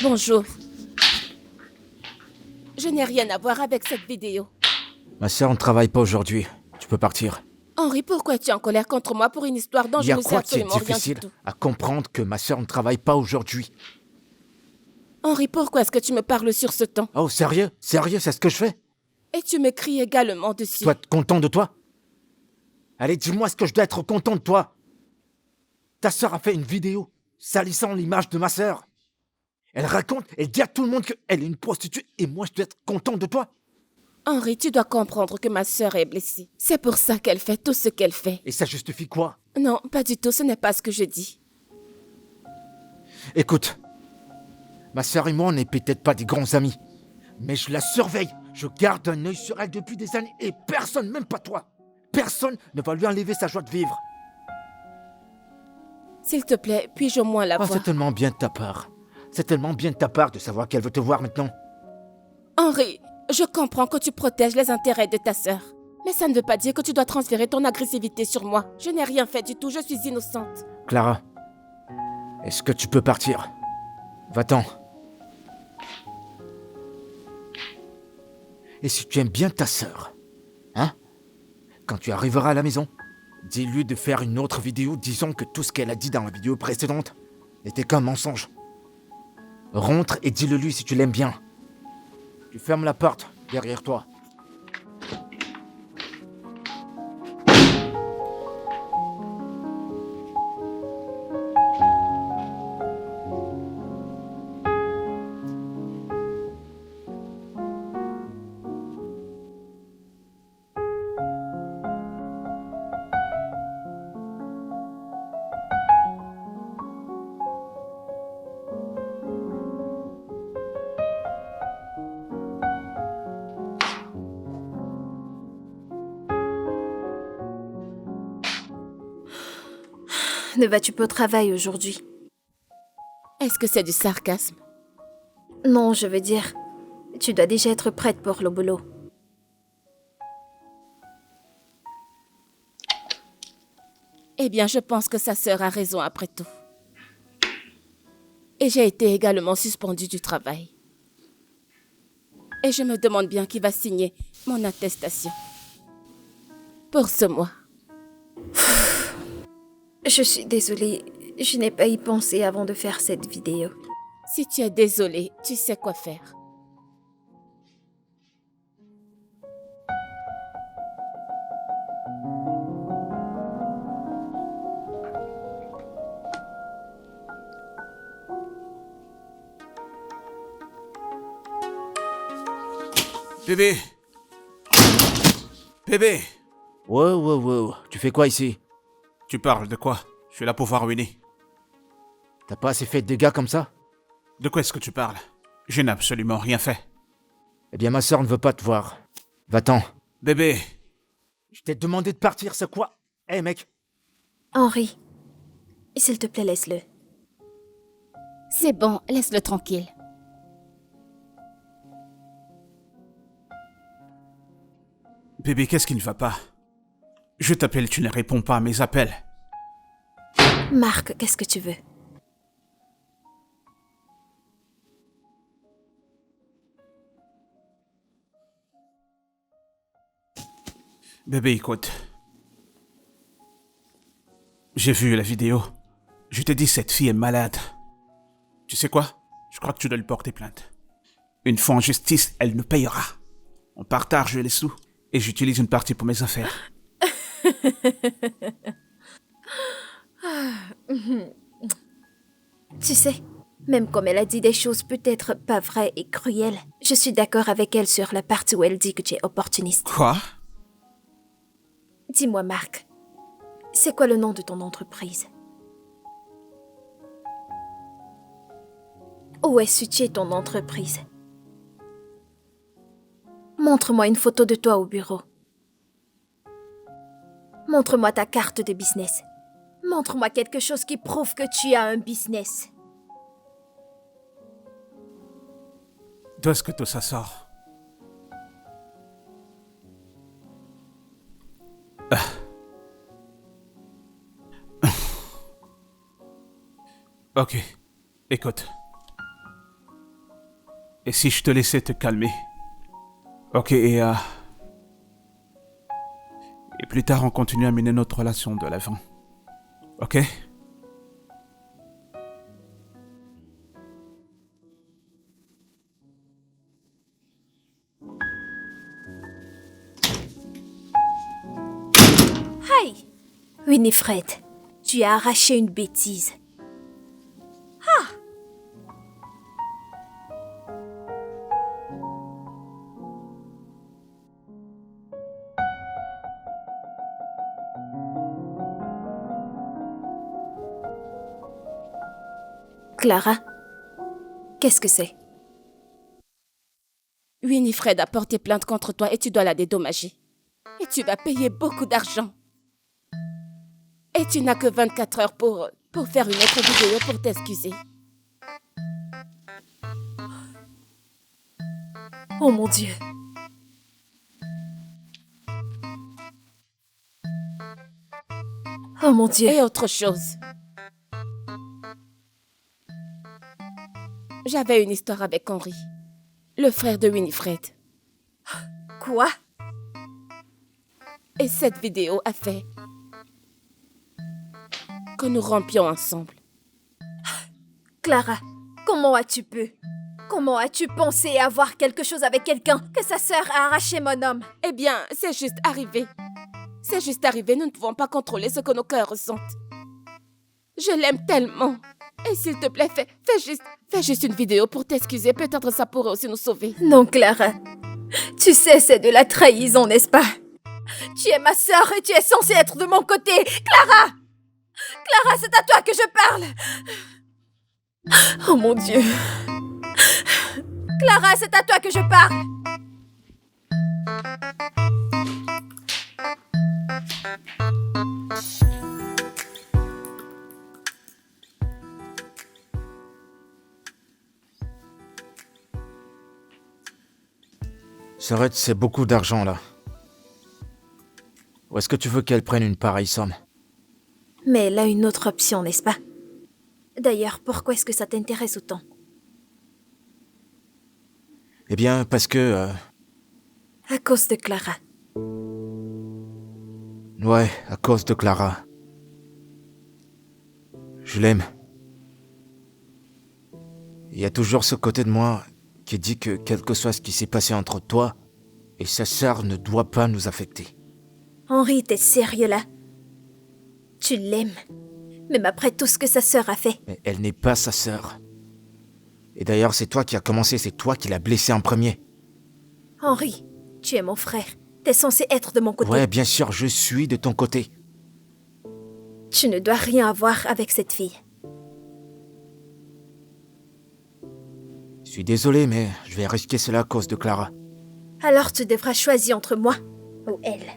Bonjour. Je n'ai rien à voir avec cette vidéo. Ma sœur ne travaille pas aujourd'hui. Tu peux partir. Henri, pourquoi es-tu en colère contre moi pour une histoire dont Il je y a ne sais quoi qui est absolument rien du difficile tout? à comprendre que ma sœur ne travaille pas aujourd'hui? Henri, pourquoi est-ce que tu me parles sur ce ton? Oh, sérieux? Sérieux, c'est ce que je fais? Et tu me cries également dessus. Tu dois être content de toi? Allez, dis-moi ce que je dois être content de toi. Ta sœur a fait une vidéo salissant l'image de ma sœur. Elle raconte, elle dit à tout le monde qu'elle est une prostituée et moi je dois être content de toi. Henri, tu dois comprendre que ma sœur est blessée. C'est pour ça qu'elle fait tout ce qu'elle fait. Et ça justifie quoi? Non, pas du tout, ce n'est pas ce que je dis. Écoute, ma sœur et moi on n'est peut-être pas des grands amis, mais je la surveille, je garde un œil sur elle depuis des années et personne, même pas toi, personne ne va lui enlever sa joie de vivre. S'il te plaît, puis-je au moins la Oh, voir? c'est tellement bien de ta part. C'est tellement bien de ta part de savoir qu'elle veut te voir maintenant. Henri, je comprends que tu protèges les intérêts de ta sœur. Mais ça ne veut pas dire que tu dois transférer ton agressivité sur moi. Je n'ai rien fait du tout, je suis innocente. Clara, est-ce que tu peux partir? Va-t'en. Et si tu aimes bien ta sœur, hein? Quand tu arriveras à la maison, dis-lui de faire une autre vidéo disant que tout ce qu'elle a dit dans la vidéo précédente n'était qu'un mensonge. Rentre et dis-le lui si tu l'aimes bien. Tu fermes la porte derrière toi. Ne vas-tu pas au travail aujourd'hui? Est-ce que c'est du sarcasme? Non, je veux dire, tu dois déjà être prête pour le boulot. Eh bien, je pense que sa sœur a raison après tout. Et j'ai été également suspendue du travail. Et je me demande bien qui va signer mon attestation. Pour ce mois. Je suis désolée, je n'ai pas y pensé avant de faire cette vidéo. Si tu es désolée, tu sais quoi faire. Bébé! Bébé! Wow, tu fais quoi ici? Tu parles de quoi? Je suis là pour voir Winnie. T'as pas assez fait de dégâts comme ça? De quoi est-ce que tu parles? Je n'ai absolument rien fait. Eh bien, ma sœur ne veut pas te voir. Va-t'en. Bébé! Je t'ai demandé de partir, c'est quoi? Hé, mec! Henri, s'il te plaît, laisse-le. C'est bon, laisse-le tranquille. Bébé, qu'est-ce qui ne va pas? Je t'appelle, tu ne réponds pas à mes appels. Marc, qu'est-ce que tu veux? Bébé, écoute. J'ai vu la vidéo. Je te dis, cette fille est malade. Tu sais quoi? Je crois que tu dois lui porter plainte. Une fois en justice, elle nous payera. On partage les sous et j'utilise une partie pour mes affaires. Tu sais, même comme elle a dit des choses peut-être pas vraies et cruelles, je suis d'accord avec elle sur la partie où elle dit que tu es opportuniste. Quoi? Dis-moi, Marc, c'est quoi le nom de ton entreprise? Où est située ton entreprise? Montre-moi une photo de toi au bureau. Montre-moi ta carte de business. Montre-moi quelque chose qui prouve que tu as un business. D'où est-ce que tout ça sort? Ok, écoute. Et si je te laissais te calmer? Ok, et plus tard, on continue à mener notre relation de l'avant. Ok? Hey! Winifred, tu as arraché une bêtise. Clara, qu'est-ce que c'est? Winifred a porté plainte contre toi et tu dois la dédommager. Et tu vas payer beaucoup d'argent. Et tu n'as que 24 heures pour faire une autre vidéo pour t'excuser. Oh mon Dieu. Oh mon Dieu. Et autre chose. J'avais une histoire avec Henry, le frère de Winifred. Quoi? Et cette vidéo a fait que nous rompions ensemble. Clara, comment as-tu pu? Comment as-tu pensé avoir quelque chose avec quelqu'un que sa sœur a arraché mon homme? Eh bien, c'est juste arrivé. C'est juste arrivé, nous ne pouvons pas contrôler ce que nos cœurs ressentent. Je l'aime tellement. Et s'il te plaît, fais juste une vidéo pour t'excuser. Peut-être ça pourrait aussi nous sauver. Non, Clara. Tu sais, c'est de la trahison, n'est-ce pas? Tu es ma sœur et tu es censée être de mon côté. Clara! Clara, c'est à toi que je parle. Oh mon Dieu. Clara, c'est à toi que je parle. Sarette, c'est beaucoup d'argent là. Ou est-ce que tu veux qu'elle prenne une pareille somme? Mais elle a une autre option, n'est-ce pas? D'ailleurs, pourquoi est-ce que ça t'intéresse autant? Eh bien, parce que... À cause de Clara. Ouais, à cause de Clara. Je l'aime. Il y a toujours ce côté de moi qui dit que quel que soit ce qui s'est passé entre toi et sa sœur ne doit pas nous affecter. Henri, t'es sérieux là? Tu l'aimes, même après tout ce que sa sœur a fait. Mais elle n'est pas sa sœur. Et d'ailleurs, c'est toi qui as commencé, c'est toi qui l'as blessée en premier. Henri, tu es mon frère. T'es censé être de mon côté. Ouais, bien sûr, je suis de ton côté. Tu ne dois rien avoir avec cette fille. Je suis désolé, mais je vais risquer cela à cause de Clara. Alors tu devras choisir entre moi ou elle.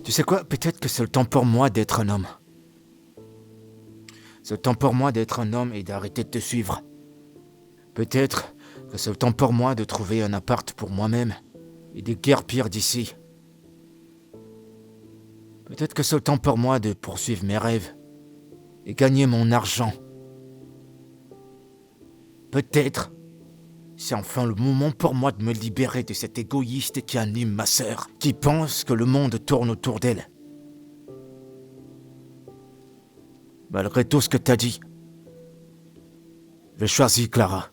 Tu sais quoi? Peut-être que c'est le temps pour moi d'être un homme. C'est le temps pour moi d'être un homme et d'arrêter de te suivre. Peut-être que c'est le temps pour moi de trouver un appart pour moi-même et de guerpir d'ici. Peut-être que c'est le temps pour moi de poursuivre mes rêves et gagner mon argent. Peut-être c'est enfin le moment pour moi de me libérer de cet égoïste qui anime ma sœur, qui pense que le monde tourne autour d'elle. Malgré tout ce que t'as dit, j'ai choisi Clara.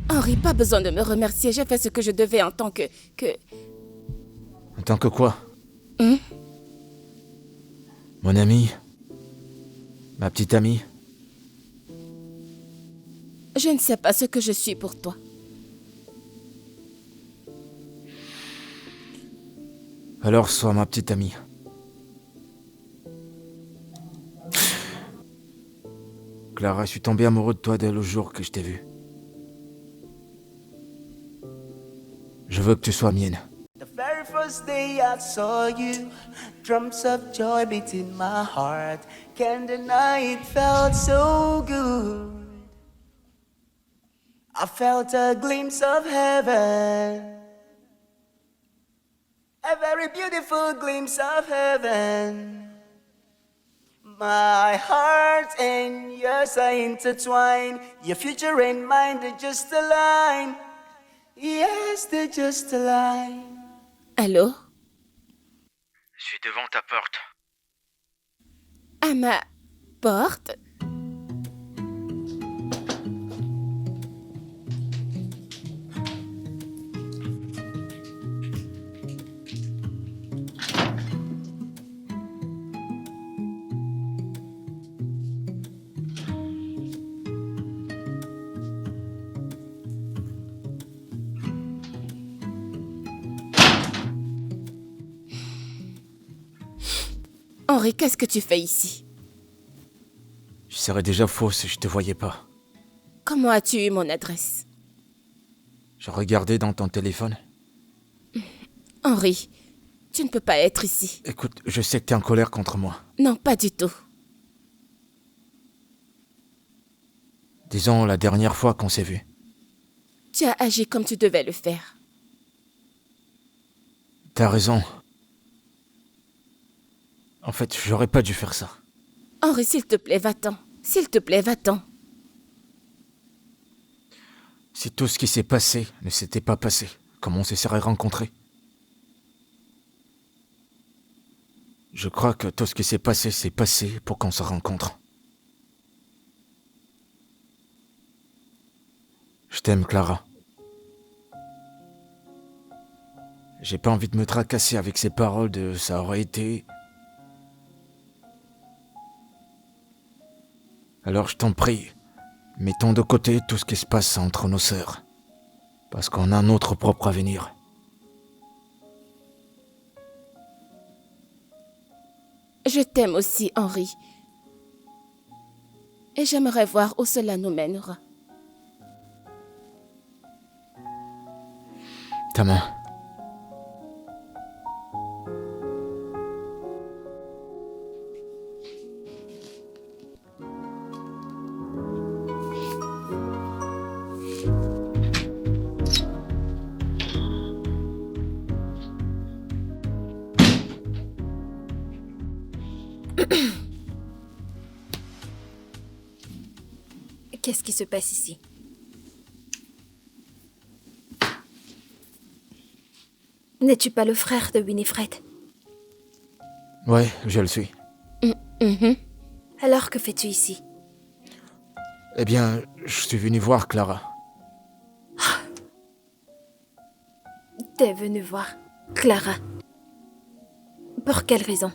Henri, pas besoin de me remercier. J'ai fait ce que je devais en tant que... En tant que quoi? Hein? Mon ami? Ma petite amie? Je ne sais pas ce que je suis pour toi. Alors sois ma petite amie. Clara, je suis tombé amoureux de toi dès le jour que je t'ai vue. Je veux que tu sois mienne. The very first day I saw you, drums of joy beat in my heart. Can't deny it felt so good. I felt a glimpse of heaven, a very beautiful glimpse of heaven. My heart and yours are intertwined. Your future and mine, they're just a line. Yes, they're just a line. Allô? Je suis devant ta porte. À ma porte? Henri, qu'est-ce que tu fais ici? Je serais déjà faux si je te voyais pas. Comment as-tu eu mon adresse? Je regardais dans ton téléphone. Henri, tu ne peux pas être ici. Écoute, je sais que t'es en colère contre moi. Non, pas du tout. Disons la dernière fois qu'on s'est vus. Tu as agi comme tu devais le faire. T'as raison. En fait, j'aurais pas dû faire ça. Henri, s'il te plaît, va-t'en. S'il te plaît, va-t'en. Si tout ce qui s'est passé ne s'était pas passé, comment on se serait rencontrés? Je crois que tout ce qui s'est passé pour qu'on se rencontre. Je t'aime, Clara. J'ai pas envie de me tracasser avec ces paroles de « ça aurait été ». Alors je t'en prie, mettons de côté tout ce qui se passe entre nos sœurs. Parce qu'on a notre propre avenir. Je t'aime aussi, Henri. Et j'aimerais voir où cela nous mènera. Ta main. Qu'est-ce qui se passe ici? N'es-tu pas le frère de Winifred? Ouais, je le suis. Alors que fais-tu ici? Eh bien, je suis venu voir Clara. T'es venu voir Clara. Pour quelle raison?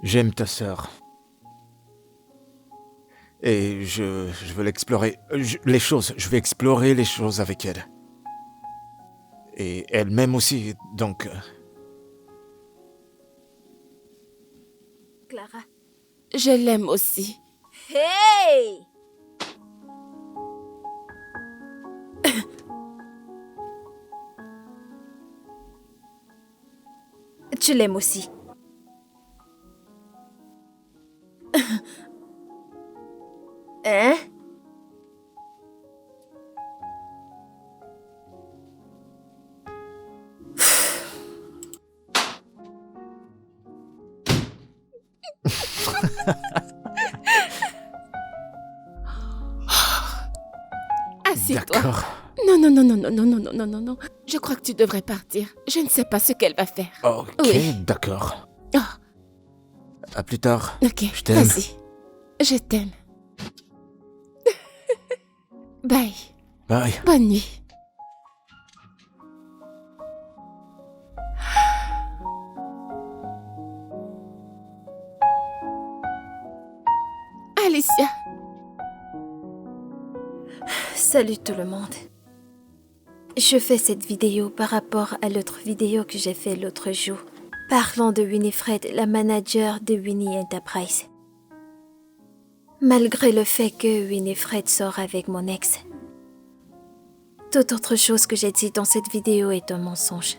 J'aime ta sœur. Et je veux l'explorer. Je vais explorer les choses avec elle. Et elle m'aime aussi, donc... Clara. Je l'aime aussi. Hey! Tu l'aimes aussi. Hein? Assieds-toi. D'accord. Non, non, non, non, non, non, non, non, non, non, non. Je crois que tu devrais partir. Je ne sais pas ce qu'elle va faire. Ok, Oui. d'accord. Oh, À plus tard. ok, Je t'aime. vas-y. Je t'aime. Bye. Bye. Bonne nuit. Alicia. Salut tout le monde. Je fais cette vidéo par rapport à l'autre vidéo que j'ai fait l'autre jour, parlant de Winifred, la manager de Winnie Enterprise. Malgré le fait que Winifred sort avec mon ex, toute autre chose que j'ai dit dans cette vidéo est un mensonge.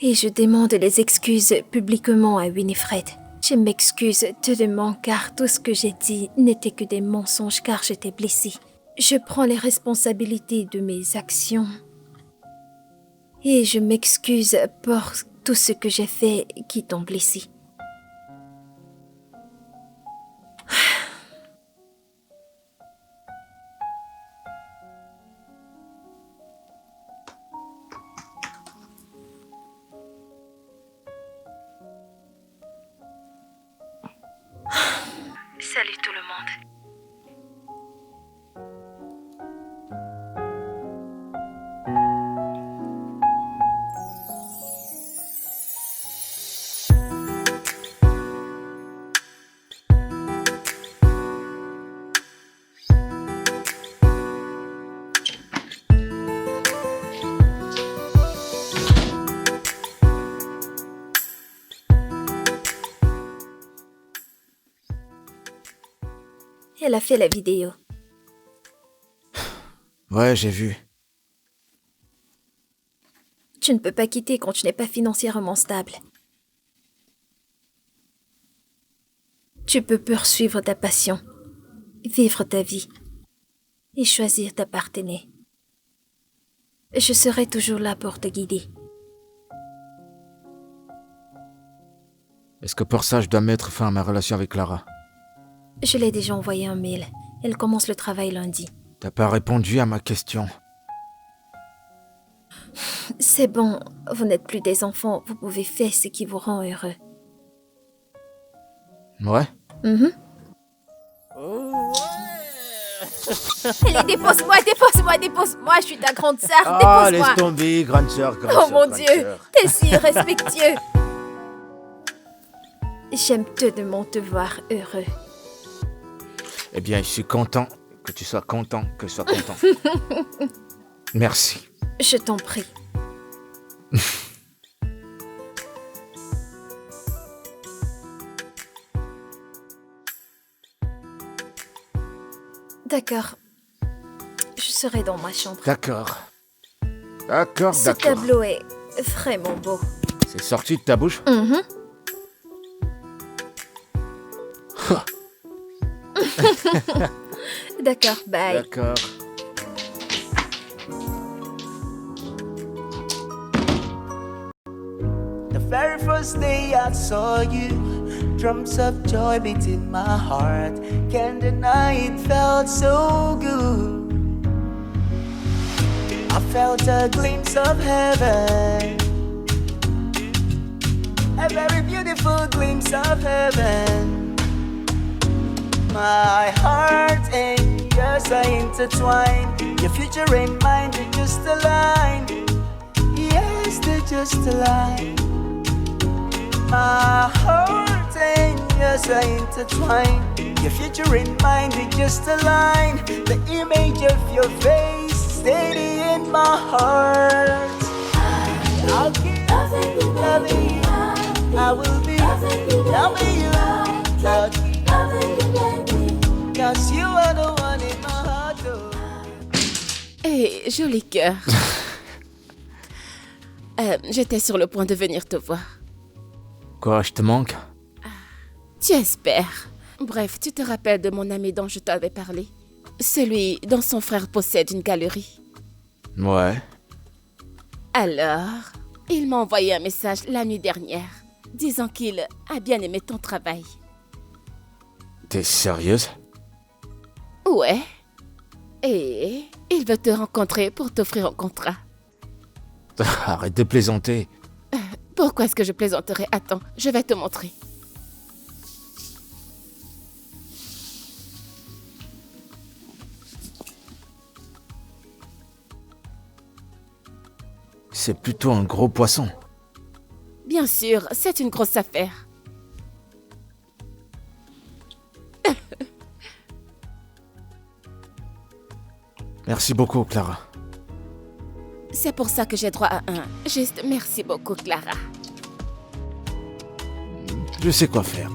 Et je demande les excuses publiquement à Winifred. Je m'excuse tellement car tout ce que j'ai dit n'était que des mensonges car j'étais blessée. Je prends les responsabilités de mes actions. Et je m'excuse pour tout ce que j'ai fait qui t'ont blessée. Salut tout le monde. Elle a fait la vidéo. Ouais, j'ai vu. Tu ne peux pas quitter quand tu n'es pas financièrement stable. Tu peux poursuivre ta passion, vivre ta vie et choisir ta partenaire. Je serai toujours là pour te guider. Est-ce que pour ça, je dois mettre fin à ma relation avec Clara? Je l'ai déjà envoyé un mail. Elle commence le travail lundi. T'as pas répondu à ma question. C'est bon, vous n'êtes plus des enfants, vous pouvez faire ce qui vous rend heureux. Ouais? Mhm. Allez, dépose-moi, dépose-moi, dépose-moi, je suis ta grande sœur, Ah, dépose-moi. laisse tomber, grande sœur, grande Oh sœur, mon grande Dieu, sœur. t'es si irrespectueux. J'aime tellement te voir heureux. Eh bien, je suis content que tu sois content, que je sois content. Merci. Je t'en prie. D'accord. Je serai dans ma chambre. D'accord. D'accord, Ce d'accord. tableau est vraiment beau. C'est sorti de ta bouche? Mhm. D'accord, bye. D'accord. The very first day I saw you, drums of joy beat in my heart. Can't deny it felt so good. I felt a glimpse of heaven, a very beautiful glimpse of heaven. My heart and yours are intertwined. Your future and mine, they're just aligned. Yes, they're just aligned. My heart and yours are intertwined. Your future and mine, they just align. The image of your face steady in my heart. I'll keep loving you. I will be loving you. I'll keep loving you. 'Cause you are the one in my heart. Oh. Hé, joli cœur. J'étais sur le point de venir te voir. Quoi, je te manque? Tu espères. Bref, tu te rappelles de mon ami dont je t'avais parlé? Celui dont son frère possède une galerie. Ouais. Alors, il m'a envoyé un message la nuit dernière, disant qu'il a bien aimé ton travail. T'es sérieuse? Ouais. Et il veut te rencontrer pour t'offrir un contrat. Arrête de plaisanter. Pourquoi est-ce que je plaisanterais? Attends, je vais te montrer. C'est plutôt un gros poisson. Bien sûr, c'est une grosse affaire. Merci beaucoup, Clara. C'est pour ça que j'ai droit à un. Juste merci beaucoup, Clara. Je sais quoi faire.